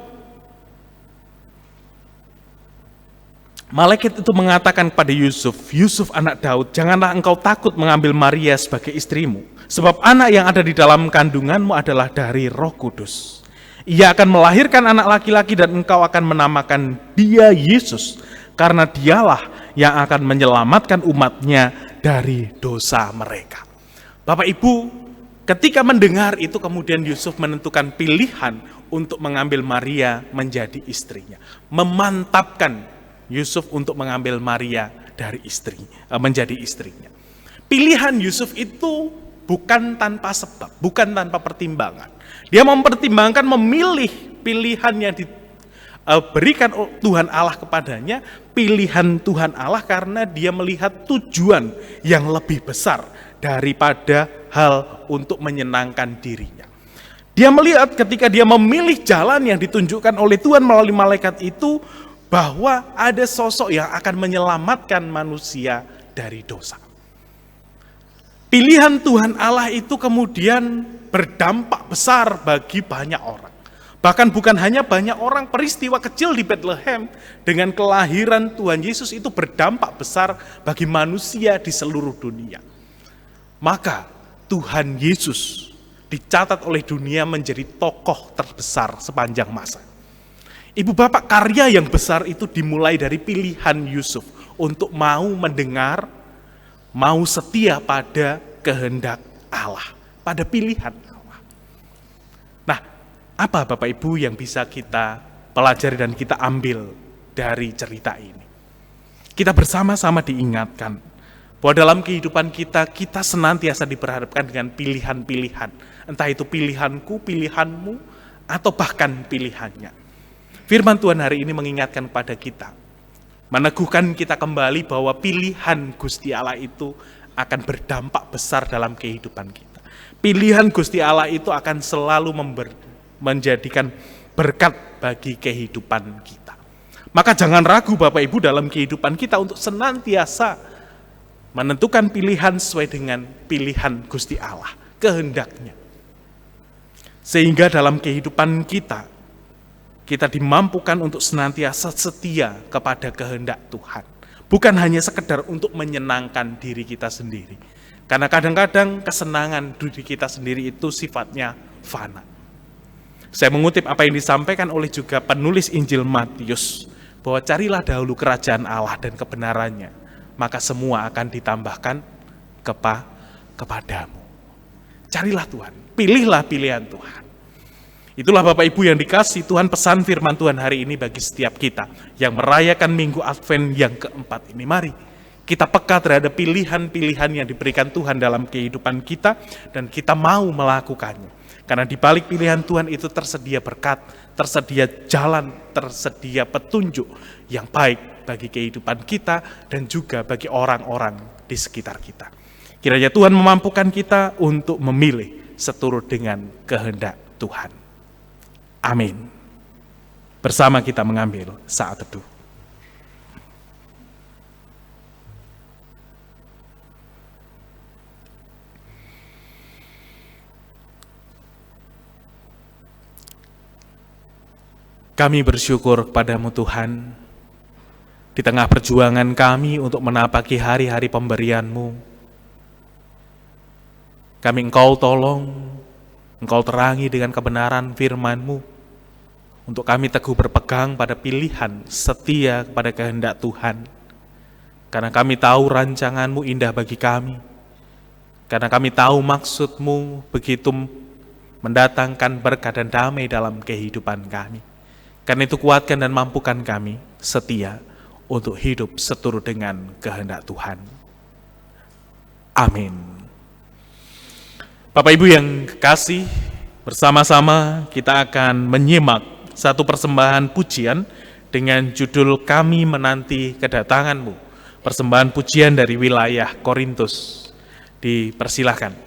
malaikat itu mengatakan kepada Yusuf, Yusuf anak Daud, janganlah engkau takut mengambil Maria sebagai istrimu, sebab anak yang ada di dalam kandunganmu adalah dari Roh Kudus. Ia akan melahirkan anak laki-laki dan engkau akan menamakan dia Yesus, karena dialah yang akan menyelamatkan umatnya dari dosa mereka. Bapak Ibu, ketika mendengar itu kemudian Yusuf menentukan pilihan untuk mengambil Maria menjadi istrinya. Memantapkan Yusuf untuk mengambil Maria menjadi istrinya. Pilihan Yusuf itu bukan tanpa sebab, bukan tanpa pertimbangan. Dia mempertimbangkan, memilih pilihan yang diberikan Tuhan Allah kepadanya, pilihan Tuhan Allah karena dia melihat tujuan yang lebih besar daripada hal untuk menyenangkan dirinya. Dia melihat ketika dia memilih jalan yang ditunjukkan oleh Tuhan melalui malaikat itu, bahwa ada sosok yang akan menyelamatkan manusia dari dosa. Pilihan Tuhan Allah itu kemudian berdampak besar bagi banyak orang. Bahkan bukan hanya banyak orang, peristiwa kecil di Bethlehem dengan kelahiran Tuhan Yesus itu berdampak besar bagi manusia di seluruh dunia. Maka Tuhan Yesus dicatat oleh dunia menjadi tokoh terbesar sepanjang masa. Ibu bapak, karya yang besar itu dimulai dari pilihan Yusuf untuk mau mendengar, mau setia pada kehendak Allah, pada pilihan Allah. Nah, apa Bapak Ibu yang bisa kita pelajari dan kita ambil dari cerita ini? Kita bersama-sama diingatkan bahwa dalam kehidupan kita senantiasa diperhadapkan dengan pilihan-pilihan. Entah itu pilihanku, pilihanmu, atau bahkan pilihannya. Firman Tuhan hari ini mengingatkan kepada kita, meneguhkan kita kembali bahwa pilihan Gusti Allah itu akan berdampak besar dalam kehidupan kita. Pilihan Gusti Allah itu akan selalu menjadikan berkat bagi kehidupan kita. Maka jangan ragu Bapak Ibu dalam kehidupan kita untuk senantiasa menentukan pilihan sesuai dengan pilihan Gusti Allah, kehendaknya. Sehingga dalam kehidupan kita dimampukan untuk senantiasa setia kepada kehendak Tuhan. Bukan hanya sekedar untuk menyenangkan diri kita sendiri. Karena kadang-kadang kesenangan diri kita sendiri itu sifatnya fana. Saya mengutip apa yang disampaikan oleh juga penulis Injil Matius, bahwa carilah dahulu kerajaan Allah dan kebenarannya, maka semua akan ditambahkan kepadamu. Carilah Tuhan, pilihlah pilihan Tuhan. Itulah Bapak Ibu yang dikasih Tuhan, pesan firman Tuhan hari ini bagi setiap kita yang merayakan Minggu Advent yang keempat ini. Mari kita peka terhadap pilihan-pilihan yang diberikan Tuhan dalam kehidupan kita dan kita mau melakukannya. Karena di balik pilihan Tuhan itu tersedia berkat, tersedia jalan, tersedia petunjuk yang baik bagi kehidupan kita dan juga bagi orang-orang di sekitar kita. Kiranya Tuhan memampukan kita untuk memilih seturut dengan kehendak Tuhan. Amin. Bersama kita mengambil saat teduh. Kami bersyukur kepadamu Tuhan, di tengah perjuangan kami untuk menapaki hari-hari pemberian-Mu. Kami Engkau tolong, Engkau terangi dengan kebenaran firman-Mu, untuk kami teguh berpegang pada pilihan setia kepada kehendak Tuhan. Karena kami tahu rancangan-Mu indah bagi kami, karena kami tahu maksud-Mu begitu mendatangkan berkat dan damai dalam kehidupan kami. Karena itu kuatkan dan mampukan kami setia untuk hidup seturut dengan kehendak Tuhan. Amin. Bapak Ibu yang kekasih, bersama-sama kita akan menyimak satu persembahan pujian dengan judul Kami Menanti Kedatangan-Mu. Persembahan pujian dari wilayah Korintus. Dipersilahkan.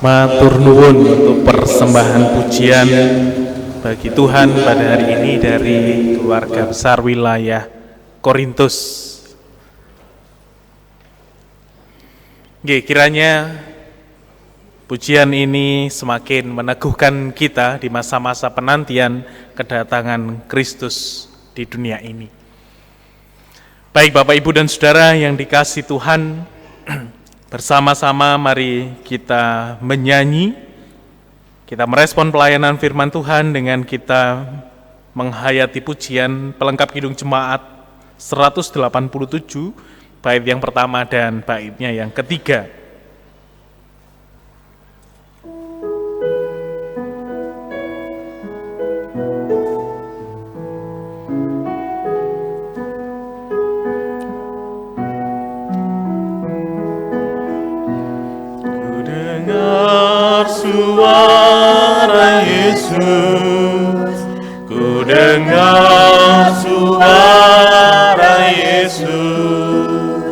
Matur nuwun untuk persembahan pujian bagi Tuhan pada hari ini dari keluarga besar wilayah Korintus. Kiranya pujian ini semakin meneguhkan kita di masa-masa penantian kedatangan Kristus di dunia ini. Baik Bapak, Ibu, dan Saudara yang dikasihi Tuhan, bersama-sama mari kita menyanyi, kita merespon pelayanan firman Tuhan dengan kita menghayati pujian pelengkap Kidung Jemaat 187, bait yang pertama dan baitnya yang ketiga. Ku dengar suara Yesus, ku dengar suara Yesus,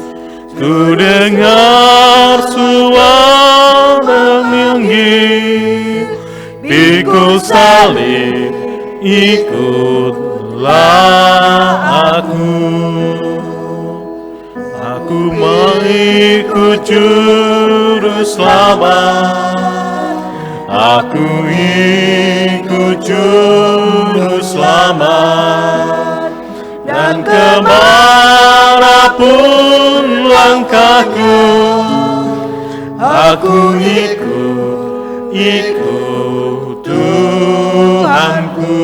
ku dengar suara memanggil, pikul salib, ikutlah aku. Aku mengikut juru selamat, aku ikut juru selamat, dan kemanapun langkahku, aku ikut Tuhanku.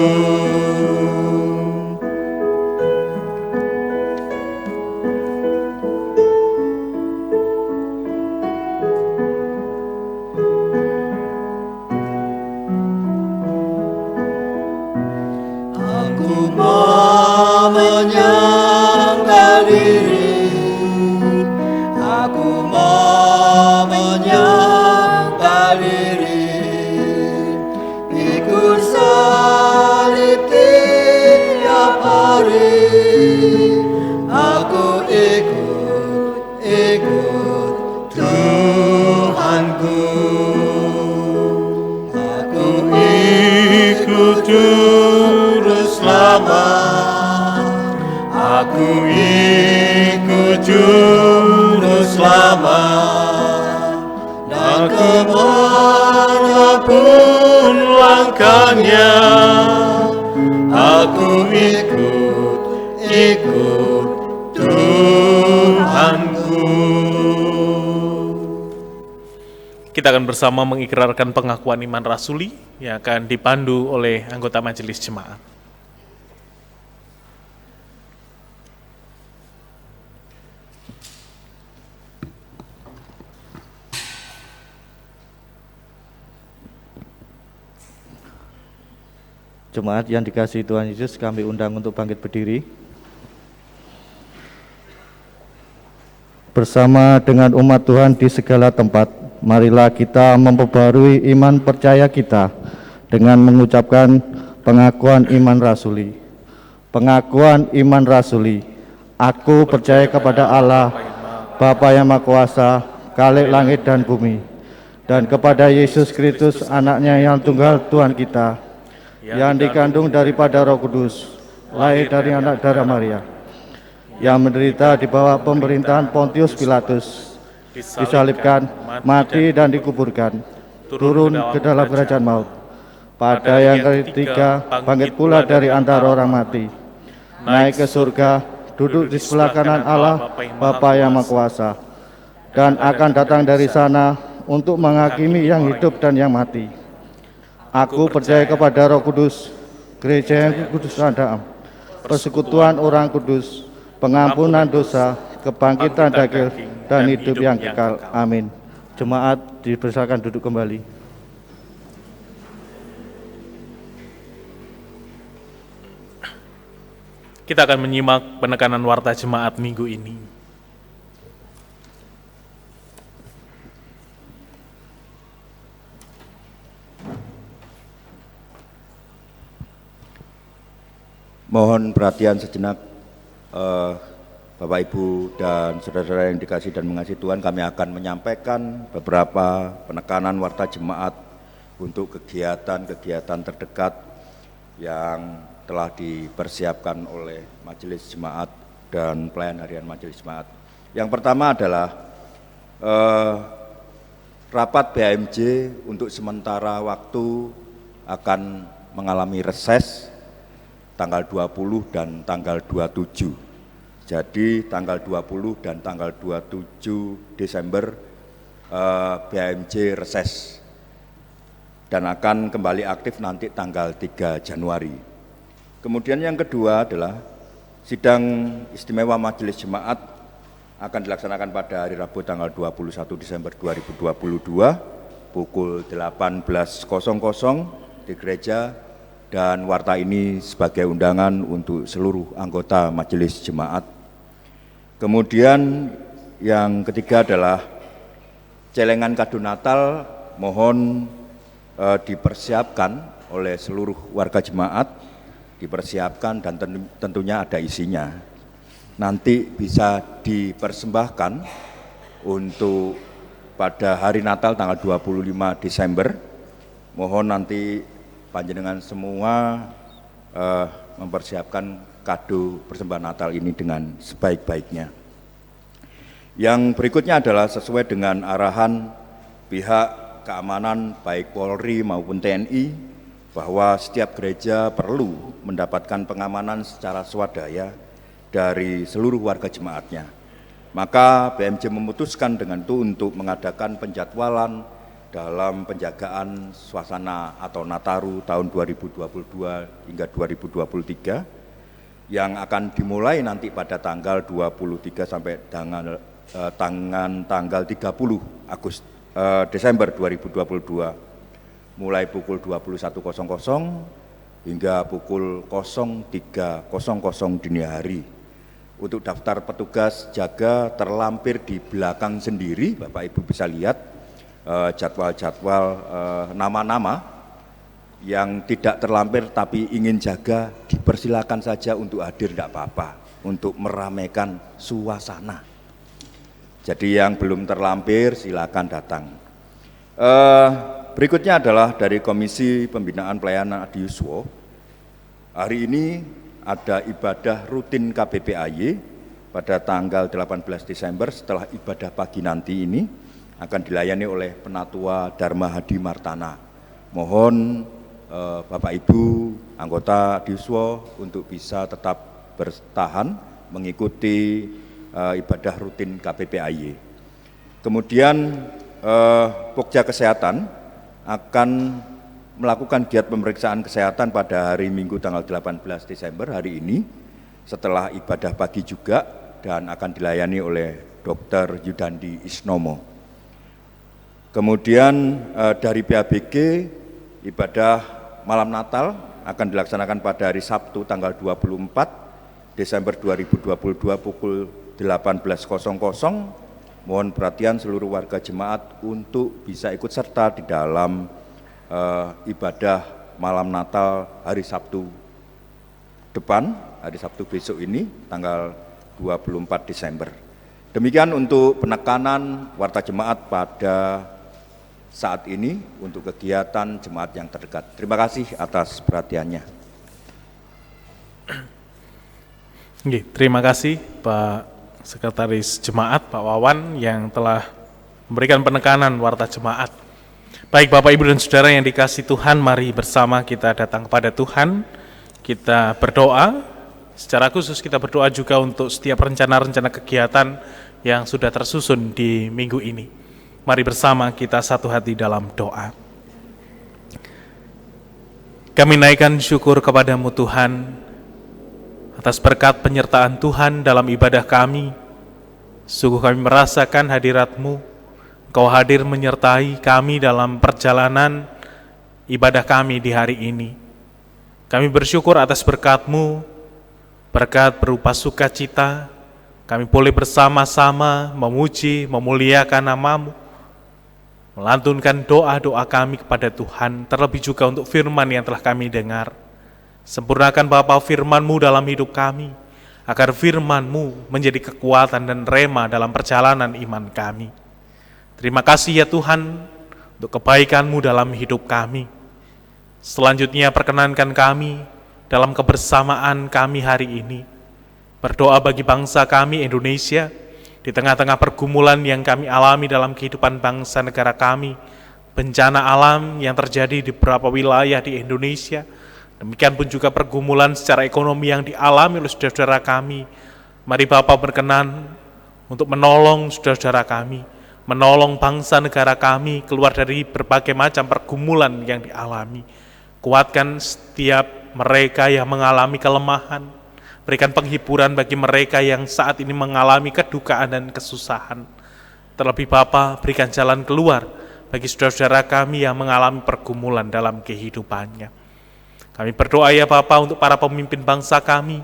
Menyangkal diri, aku mau menyangkal diri, ikut salib tiap hari, aku ikut Tuhanku, aku ikut Juru Selamat, aku ikut Juru Selamat, dan kemanapun langkahnya, aku ikut Tuhanku. Kita akan bersama mengikrarkan pengakuan iman rasuli yang akan dipandu oleh anggota majelis jemaat. Jemaat yang dikasihi Tuhan Yesus, kami undang untuk bangkit berdiri. Bersama dengan umat Tuhan di segala tempat, marilah kita memperbarui iman percaya kita dengan mengucapkan pengakuan iman rasuli. Pengakuan iman rasuli. Aku percaya kepada Allah, Bapa yang Maha Kuasa, Khalik langit dan bumi, dan kepada Yesus Kristus, Anaknya yang tunggal Tuhan kita, yang dikandung daripada Roh Kudus, lahir dari anak darah Maria, yang menderita di bawah pemerintahan Pontius Pilatus, disalibkan, mati dan dikuburkan, turun ke dalam kerajaan maut. Pada yang ketiga, bangkit pula dari antara orang mati, naik ke surga, duduk di sebelah kanan Allah, Bapa yang Maha Kuasa, dan akan datang dari sana untuk menghakimi yang hidup dan yang mati. Aku percaya kepada Roh Kudus, gereja yang kudus dan persekutuan orang kudus, pengampunan dosa, kebangkitan daging, dan hidup yang kekal. Amin. Jemaat dipersilakan duduk kembali. Kita akan menyimak penekanan warta jemaat minggu ini. Mohon perhatian sejenak. Bapak Ibu dan saudara-saudara yang dikasihi dan mengasihi Tuhan, kami akan menyampaikan beberapa penekanan warta jemaat untuk kegiatan-kegiatan terdekat yang telah dipersiapkan oleh Majelis Jemaat dan pelayan harian Majelis Jemaat. Yang pertama adalah rapat BMJ untuk sementara waktu akan mengalami reses tanggal 20 dan tanggal 27. Jadi tanggal 20 dan tanggal 27 Desember BMJ reses dan akan kembali aktif nanti tanggal 3 Januari. Kemudian yang kedua adalah sidang istimewa Majelis Jemaat akan dilaksanakan pada hari Rabu tanggal 21 Desember 2022 pukul 18.00 di gereja, dan warta ini sebagai undangan untuk seluruh anggota Majelis Jemaat. Kemudian yang ketiga adalah celengan kado Natal mohon dipersiapkan oleh seluruh warga jemaat, dipersiapkan dan tentunya ada isinya. Nanti bisa dipersembahkan untuk pada hari Natal tanggal 25 Desember. Mohon nanti panjenengan semua mempersiapkan kado persembahan Natal ini dengan sebaik-baiknya. Yang berikutnya adalah sesuai dengan arahan pihak keamanan baik Polri maupun TNI bahwa setiap gereja perlu mendapatkan pengamanan secara swadaya dari seluruh warga jemaatnya. Maka BMJ memutuskan dengan itu untuk mengadakan penjadwalan dalam penjagaan suasana atau Nataru tahun 2022 hingga 2023 yang akan dimulai nanti pada tanggal 23 sampai tanggal 30 Desember 2022 mulai pukul 21.00 hingga pukul 03.00 dini hari. Untuk daftar petugas jaga terlampir di belakang sendiri, Bapak Ibu bisa lihat jadwal-jadwal nama-nama yang tidak terlampir tapi ingin jaga, dipersilakan saja untuk hadir, tidak apa-apa, untuk meramaikan suasana. Jadi yang belum terlampir silakan datang. Berikutnya adalah dari Komisi Pembinaan Pelayanan Adiuswo. Hari ini ada ibadah rutin KBPAY pada tanggal 18 Desember setelah ibadah pagi nanti ini akan dilayani oleh Penatua Dharma Hadi Martana. Mohon Bapak Ibu anggota Adiuswo untuk bisa tetap bertahan mengikuti ibadah rutin KBPAY. Kemudian Pokja Kesehatan akan melakukan giat pemeriksaan kesehatan pada hari Minggu tanggal 18 Desember hari ini setelah ibadah pagi juga, dan akan dilayani oleh Dr. Yudandi Isnomo. Kemudian dari PABG ibadah malam Natal akan dilaksanakan pada hari Sabtu tanggal 24 Desember 2022 pukul 18.00. Mohon perhatian seluruh warga jemaat untuk bisa ikut serta di dalam ibadah malam Natal hari Sabtu depan, hari Sabtu besok ini tanggal 24 Desember. Demikian untuk penekanan warta jemaat pada saat ini untuk kegiatan jemaat yang terdekat. Terima kasih atas perhatiannya. Terima kasih Pak Sekretaris Jemaat, Pak Wawan, yang telah memberikan penekanan warta jemaat. Baik Bapak Ibu dan Saudara yang dikasihi Tuhan, mari bersama kita datang kepada Tuhan, kita berdoa. Secara khusus kita berdoa juga untuk setiap rencana-rencana kegiatan yang sudah tersusun di minggu ini. Mari bersama kita satu hati dalam doa. Kami naikkan syukur kepadamu Tuhan, atas berkat penyertaan Tuhan dalam ibadah kami. Sungguh kami merasakan hadirat-Mu, Engkau hadir menyertai kami dalam perjalanan ibadah kami di hari ini. Kami bersyukur atas berkat-Mu, berkat berupa sukacita, kami boleh bersama-sama memuji, memuliakan nama-Mu, melantunkan doa-doa kami kepada Tuhan, terlebih juga untuk firman yang telah kami dengar. Sempurnakan Bapa firman-Mu dalam hidup kami, agar firman-Mu menjadi kekuatan dan rema dalam perjalanan iman kami. Terima kasih ya Tuhan untuk kebaikan-Mu dalam hidup kami. Selanjutnya perkenankan kami dalam kebersamaan kami hari ini berdoa bagi bangsa kami Indonesia di tengah-tengah pergumulan yang kami alami dalam kehidupan bangsa negara kami, bencana alam yang terjadi di beberapa wilayah di Indonesia, demikian pun juga pergumulan secara ekonomi yang dialami oleh saudara-saudara kami. Mari Bapa berkenan untuk menolong saudara-saudara kami, menolong bangsa negara kami keluar dari berbagai macam pergumulan yang dialami. Kuatkan setiap mereka yang mengalami kelemahan, berikan penghiburan bagi mereka yang saat ini mengalami kedukaan dan kesusahan. Terlebih Bapa, berikan jalan keluar bagi saudara-saudara kami yang mengalami pergumulan dalam kehidupannya. Kami berdoa ya Bapa untuk para pemimpin bangsa kami,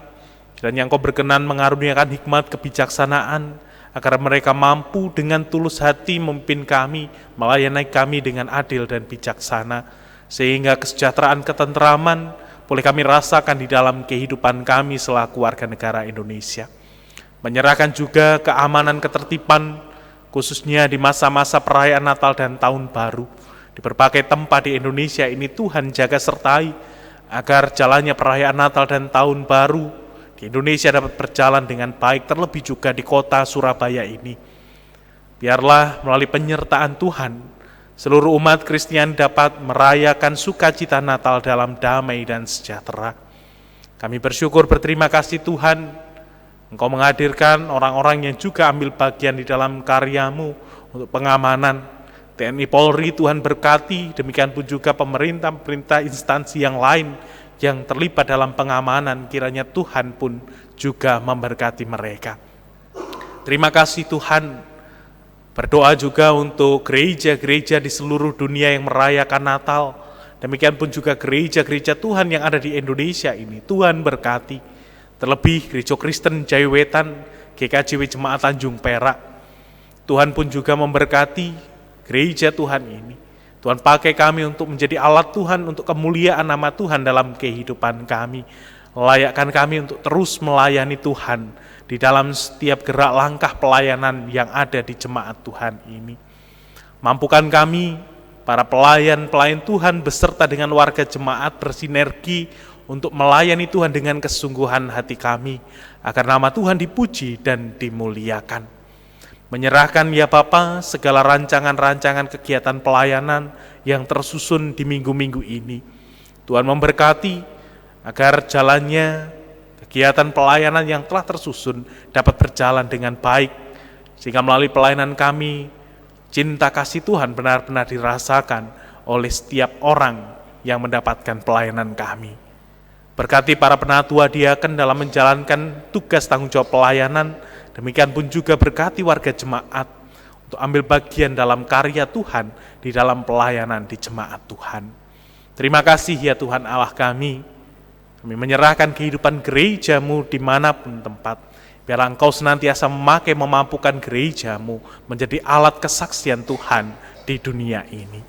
kiranya Engkau berkenan mengaruniakan hikmat kebijaksanaan, agar mereka mampu dengan tulus hati memimpin kami, melayani kami dengan adil dan bijaksana, sehingga kesejahteraan ketentraman boleh kami rasakan di dalam kehidupan kami selaku warga negara Indonesia. Menyerahkan juga keamanan ketertiban, khususnya di masa-masa perayaan Natal dan Tahun Baru. Di berbagai tempat di Indonesia ini Tuhan jaga sertai, agar jalannya perayaan Natal dan Tahun Baru di Indonesia dapat berjalan dengan baik, terlebih juga di kota Surabaya ini. Biarlah melalui penyertaan Tuhan, seluruh umat Kristen dapat merayakan sukacita Natal dalam damai dan sejahtera. Kami bersyukur berterima kasih Tuhan, Engkau menghadirkan orang-orang yang juga ambil bagian di dalam karya-Mu untuk pengamanan. TNI Polri Tuhan berkati, demikian pun juga pemerintah instansi yang lain yang terlibat dalam pengamanan, kiranya Tuhan pun juga memberkati mereka. Terima kasih Tuhan. Berdoa juga untuk gereja-gereja di seluruh dunia yang merayakan Natal. Demikian pun juga gereja-gereja Tuhan yang ada di Indonesia ini. Tuhan berkati. Terlebih Gereja Kristen Jaywetan, GKJW Jemaat Tanjung Perak. Tuhan pun juga memberkati gereja Tuhan ini. Tuhan pakai kami untuk menjadi alat Tuhan untuk kemuliaan nama Tuhan dalam kehidupan kami. Layakkan kami untuk terus melayani Tuhan di dalam setiap gerak langkah pelayanan yang ada di jemaat Tuhan ini. Mampukan kami, para pelayan-pelayan Tuhan beserta dengan warga jemaat bersinergi untuk melayani Tuhan dengan kesungguhan hati kami, agar nama Tuhan dipuji dan dimuliakan. Menyerahkan ya Bapa segala rancangan-rancangan kegiatan pelayanan yang tersusun di minggu-minggu ini. Tuhan memberkati agar jalannya kegiatan pelayanan yang telah tersusun dapat berjalan dengan baik, sehingga melalui pelayanan kami, cinta kasih Tuhan benar-benar dirasakan oleh setiap orang yang mendapatkan pelayanan kami. Berkati para penatua diaken dalam menjalankan tugas tanggung jawab pelayanan, demikian pun juga berkati warga jemaat untuk ambil bagian dalam karya Tuhan di dalam pelayanan di jemaat Tuhan. Terima kasih ya Tuhan Allah kami. Kami menyerahkan kehidupan gereja-Mu dimanapun tempat. Biarlah Engkau senantiasa memampukan gereja-Mu menjadi alat kesaksian Tuhan di dunia ini.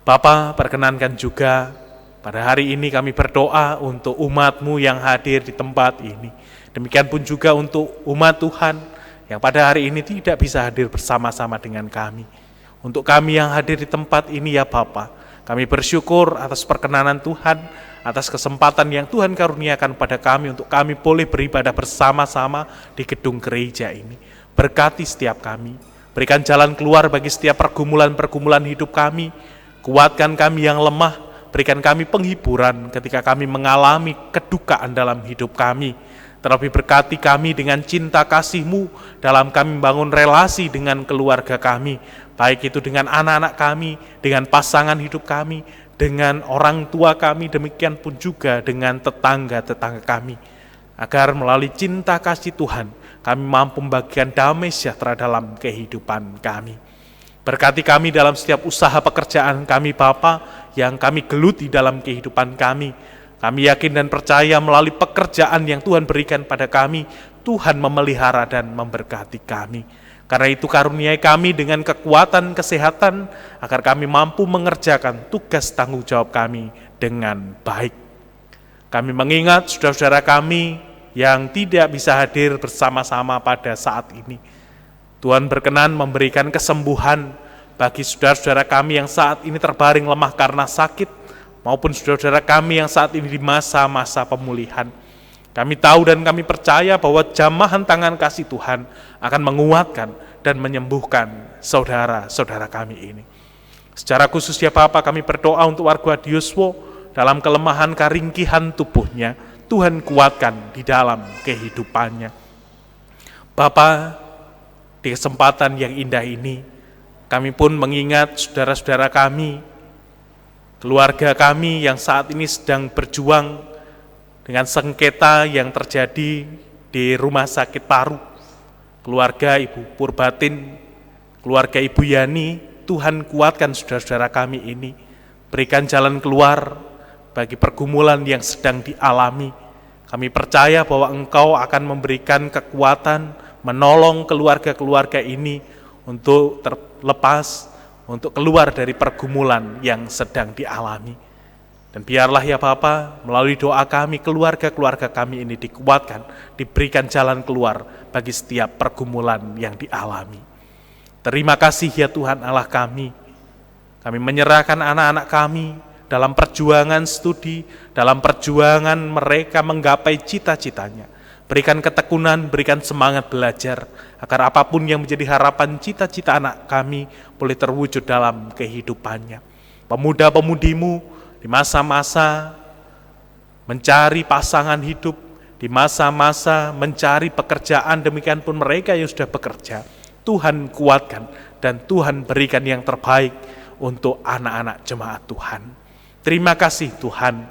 Bapa, perkenankan juga pada hari ini kami berdoa untuk umat-Mu yang hadir di tempat ini. Demikian pun juga untuk umat Tuhan yang pada hari ini tidak bisa hadir bersama-sama dengan kami. Untuk kami yang hadir di tempat ini ya Bapa, kami bersyukur atas perkenanan Tuhan, atas kesempatan yang Tuhan karuniakan pada kami untuk kami boleh beribadah bersama-sama di gedung gereja ini. Berkati setiap kami, berikan jalan keluar bagi setiap pergumulan-pergumulan hidup kami, kuatkan kami yang lemah, berikan kami penghiburan ketika kami mengalami kedukaan dalam hidup kami. Terlebih berkati kami dengan cinta kasih-Mu dalam kami membangun relasi dengan keluarga kami, baik itu dengan anak-anak kami, dengan pasangan hidup kami, dengan orang tua kami, demikian pun juga dengan tetangga-tetangga kami. Agar melalui cinta kasih Tuhan, kami mampu membagikan damai sejahtera dalam kehidupan kami. Berkati kami dalam setiap usaha pekerjaan kami Bapa, yang kami geluti dalam kehidupan kami. Kami yakin dan percaya melalui pekerjaan yang Tuhan berikan pada kami, Tuhan memelihara dan memberkati kami. Karena itu karuniai kami dengan kekuatan kesehatan, agar kami mampu mengerjakan tugas tanggung jawab kami dengan baik. Kami mengingat saudara-saudara kami yang tidak bisa hadir bersama-sama pada saat ini. Tuhan berkenan memberikan kesembuhan bagi saudara-saudara kami yang saat ini terbaring lemah karena sakit, maupun saudara-saudara kami yang saat ini di masa-masa pemulihan. Kami tahu dan kami percaya bahwa jamahan tangan kasih Tuhan akan menguatkan dan menyembuhkan saudara-saudara kami ini. Secara khusus ya Bapa, kami berdoa untuk warga Adiuswo dalam kelemahan keringkihan tubuhnya. Tuhan kuatkan di dalam kehidupannya. Bapa, di kesempatan yang indah ini, kami pun mengingat saudara-saudara kami, keluarga kami yang saat ini sedang berjuang dengan sengketa yang terjadi di Rumah Sakit Paru. Keluarga Ibu Purbatin, keluarga Ibu Yani, Tuhan kuatkan saudara-saudara kami ini, berikan jalan keluar bagi pergumulan yang sedang dialami. Kami percaya bahwa Engkau akan memberikan kekuatan, menolong keluarga-keluarga ini untuk terlepas, untuk keluar dari pergumulan yang sedang dialami. Dan biarlah ya Bapa, melalui doa kami, keluarga-keluarga kami ini dikuatkan, diberikan jalan keluar bagi setiap pergumulan yang dialami. Terima kasih ya Tuhan Allah kami. Kami menyerahkan anak-anak kami dalam perjuangan studi, dalam perjuangan mereka menggapai cita-citanya. Berikan ketekunan, berikan semangat belajar, agar apapun yang menjadi harapan cita-cita anak kami boleh terwujud dalam kehidupannya. Pemuda-pemudimu di masa-masa mencari pasangan hidup, di masa-masa mencari pekerjaan, demikian pun mereka yang sudah bekerja, Tuhan kuatkan dan Tuhan berikan yang terbaik untuk anak-anak jemaat Tuhan. Terima kasih Tuhan.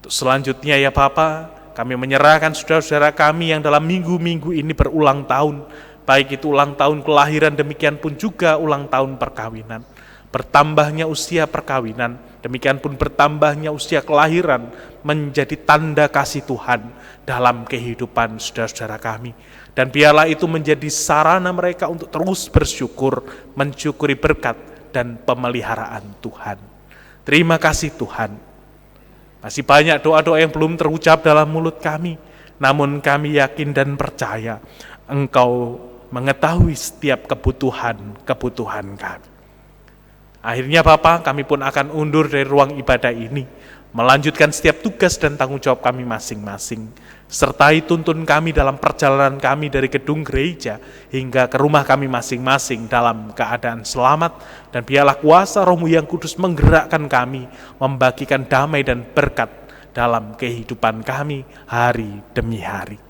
Untuk selanjutnya ya Bapa, kami menyerahkan saudara-saudara kami yang dalam minggu-minggu ini berulang tahun, baik itu ulang tahun kelahiran, demikian pun juga ulang tahun perkawinan. Bertambahnya usia perkawinan, demikian pun bertambahnya usia kelahiran menjadi tanda kasih Tuhan dalam kehidupan saudara-saudara kami. Dan biarlah itu menjadi sarana mereka untuk terus bersyukur, mensyukuri berkat dan pemeliharaan Tuhan. Terima kasih Tuhan. Masih banyak doa-doa yang belum terucap dalam mulut kami, namun kami yakin dan percaya Engkau mengetahui setiap kebutuhan kami. Akhirnya Bapa, kami pun akan undur dari ruang ibadah ini, melanjutkan setiap tugas dan tanggung jawab kami masing-masing. Sertai tuntun kami dalam perjalanan kami dari gedung gereja hingga ke rumah kami masing-masing dalam keadaan selamat. Dan biarlah kuasa Roh-Mu yang kudus menggerakkan kami, membagikan damai dan berkat dalam kehidupan kami hari demi hari.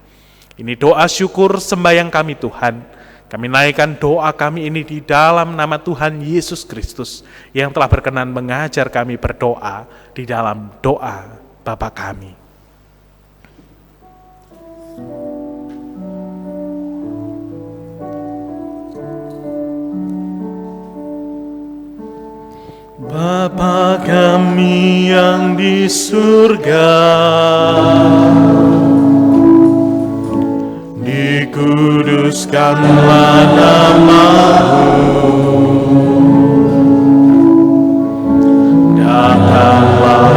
Ini doa syukur sembahyang kami Tuhan. Kami naikkan doa kami ini di dalam nama Tuhan Yesus Kristus yang telah berkenan mengajar kami berdoa di dalam doa Bapa kami. Bapa kami yang di surga, dikuduskanlah nama-Mu, datanglah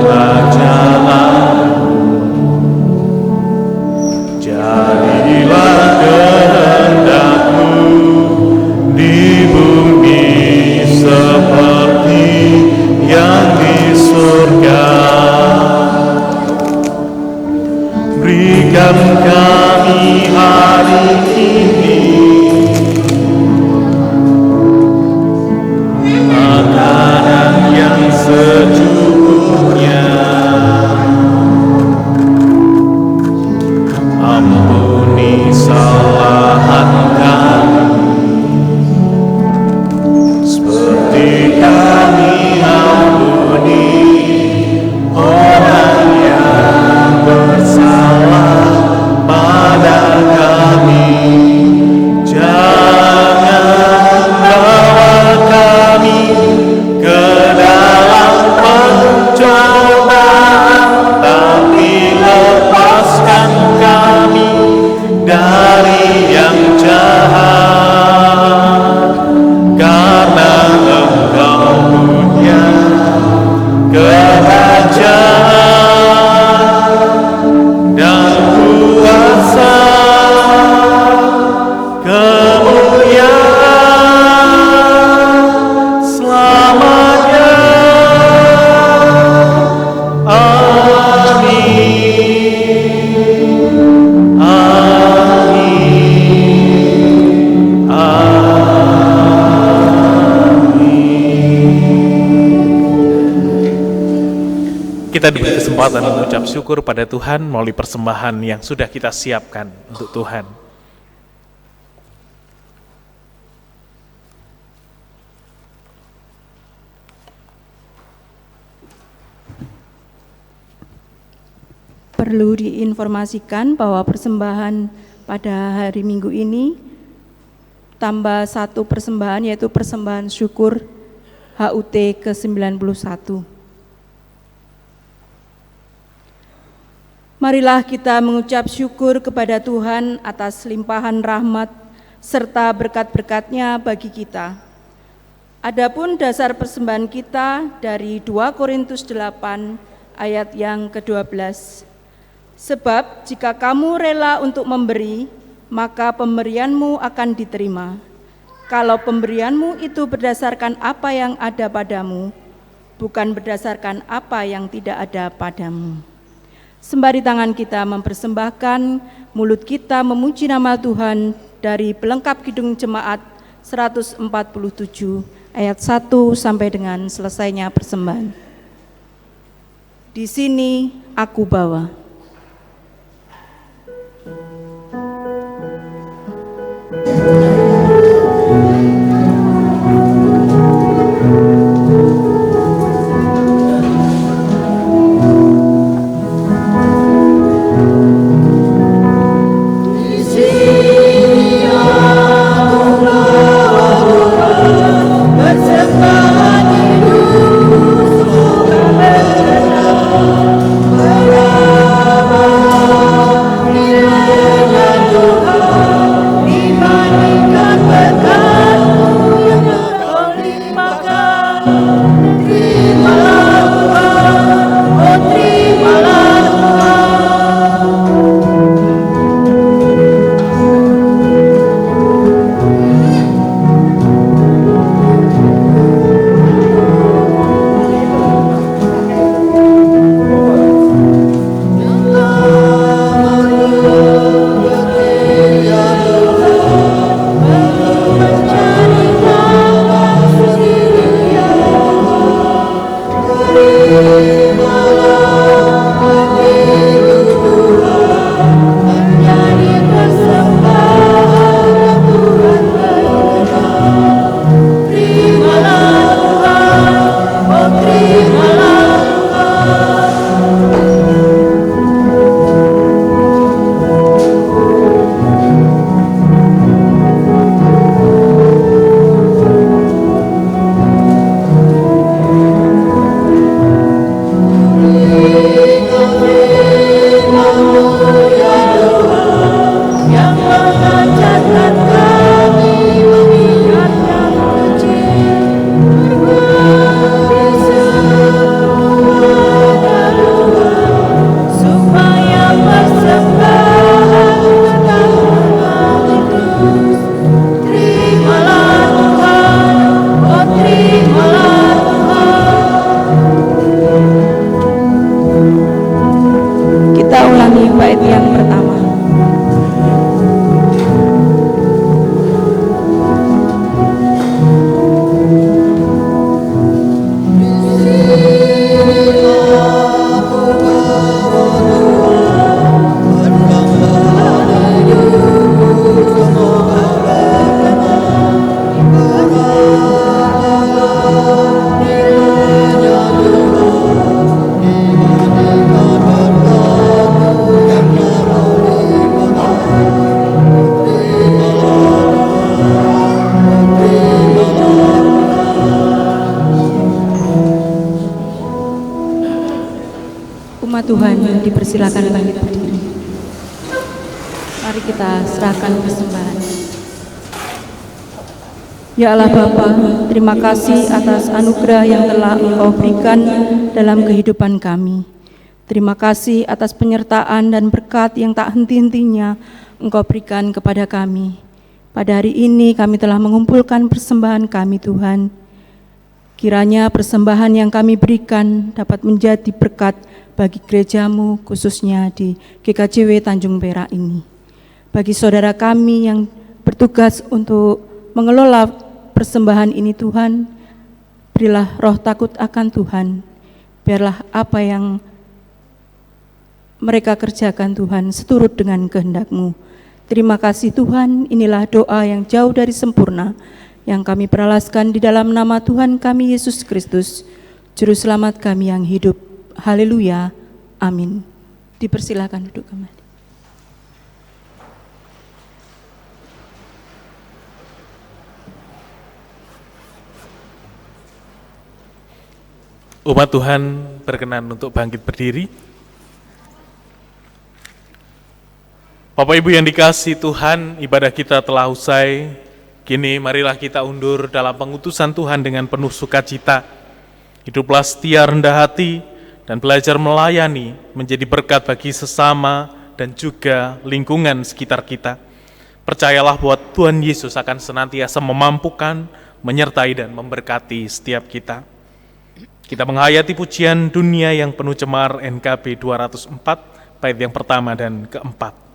kerajaan-Mu, jadilah kehendak-Mu di bumi seperti yang di surga. Berikan kami hari ini kita diberi kesempatan mengucap syukur pada Tuhan melalui persembahan yang sudah kita siapkan untuk Tuhan. Perlu diinformasikan bahwa persembahan pada hari Minggu ini tambah satu persembahan, yaitu persembahan syukur HUT ke-91. Marilah kita mengucap syukur kepada Tuhan atas limpahan rahmat serta berkat-berkat-Nya bagi kita. Adapun dasar persembahan kita dari 2 Korintus 8 ayat yang ke-12. Sebab jika kamu rela untuk memberi, maka pemberianmu akan diterima. Kalau pemberianmu itu berdasarkan apa yang ada padamu, bukan berdasarkan apa yang tidak ada padamu. Sembari tangan kita mempersembahkan, mulut kita memuji nama Tuhan dari pelengkap Kidung Jemaat 147 ayat 1 sampai dengan selesainya persembahan. Di sini aku bawa. Tuhan, dipersilakan bangkit berdiri. Mari kita serahkan persembahan. Ya Allah Bapa, terima kasih atas anugerah yang telah Engkau berikan dalam kehidupan kami. Terima kasih atas penyertaan dan berkat yang tak henti-hentinya Engkau berikan kepada kami. Pada hari ini kami telah mengumpulkan persembahan kami Tuhan. Kiranya persembahan yang kami berikan dapat menjadi berkat bagi gerejamu, khususnya di GKJW Tanjung Perak ini. Bagi saudara kami yang bertugas untuk mengelola persembahan ini Tuhan, berilah roh takut akan Tuhan. Biarlah apa yang mereka kerjakan Tuhan seturut dengan kehendak-Mu. Terima kasih Tuhan, inilah doa yang jauh dari sempurna, yang kami peralaskan di dalam nama Tuhan kami Yesus Kristus, Juru Selamat kami yang hidup. Haleluya. Amin. Dipersilakan duduk kembali. Umat Tuhan berkenan untuk bangkit berdiri. Bapak Ibu yang dikasihi Tuhan, ibadah kita telah usai. Kini marilah kita undur dalam pengutusan Tuhan dengan penuh sukacita. Hiduplah setia, rendah hati, dan belajar melayani menjadi berkat bagi sesama dan juga lingkungan sekitar kita. Percayalah bahwa Tuhan Yesus akan senantiasa memampukan, menyertai dan memberkati setiap kita. Kita menghayati pujian dunia yang penuh cemar NKB 204, bait yang pertama dan keempat.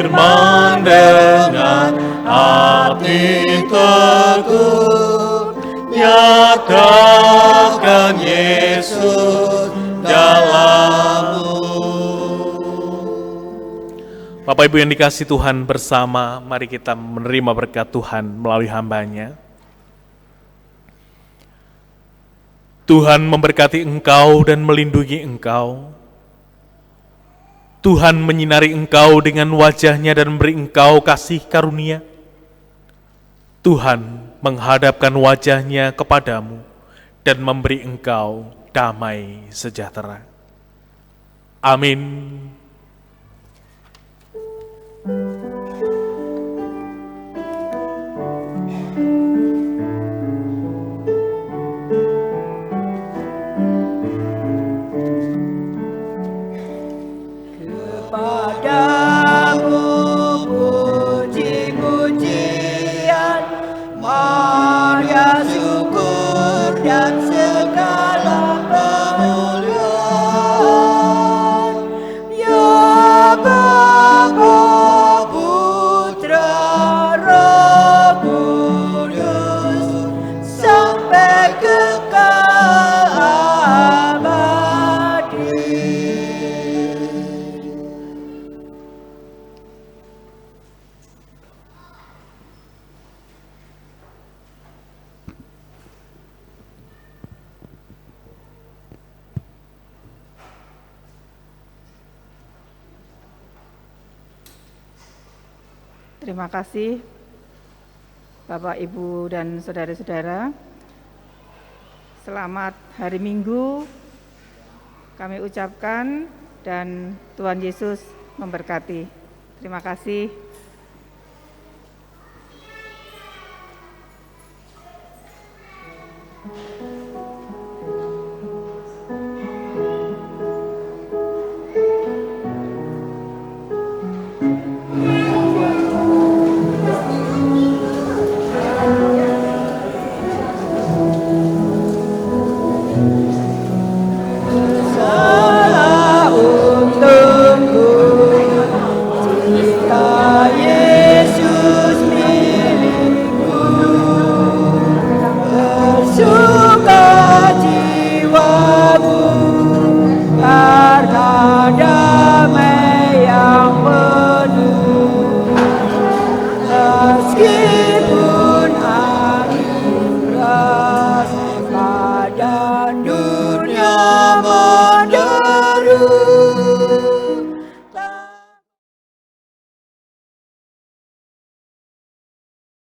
firman dengan hati teguh, nyatakan Yesus dalammu. Bapak Ibu yang dikasihi Tuhan, bersama mari kita menerima berkat Tuhan melalui hamba-Nya. Tuhan memberkati engkau dan melindungi engkau. Tuhan menyinari engkau dengan wajah-Nya dan memberi engkau kasih karunia. Tuhan menghadapkan wajah-Nya kepadamu dan memberi engkau damai sejahtera. Amin. Padamu puji-pujian, Maria syukur dan segala kemuliaan, ya Terima kasih Bapak, Ibu, dan saudara-saudara. Selamat hari Minggu kami ucapkan dan Tuhan Yesus memberkati. Terima kasih.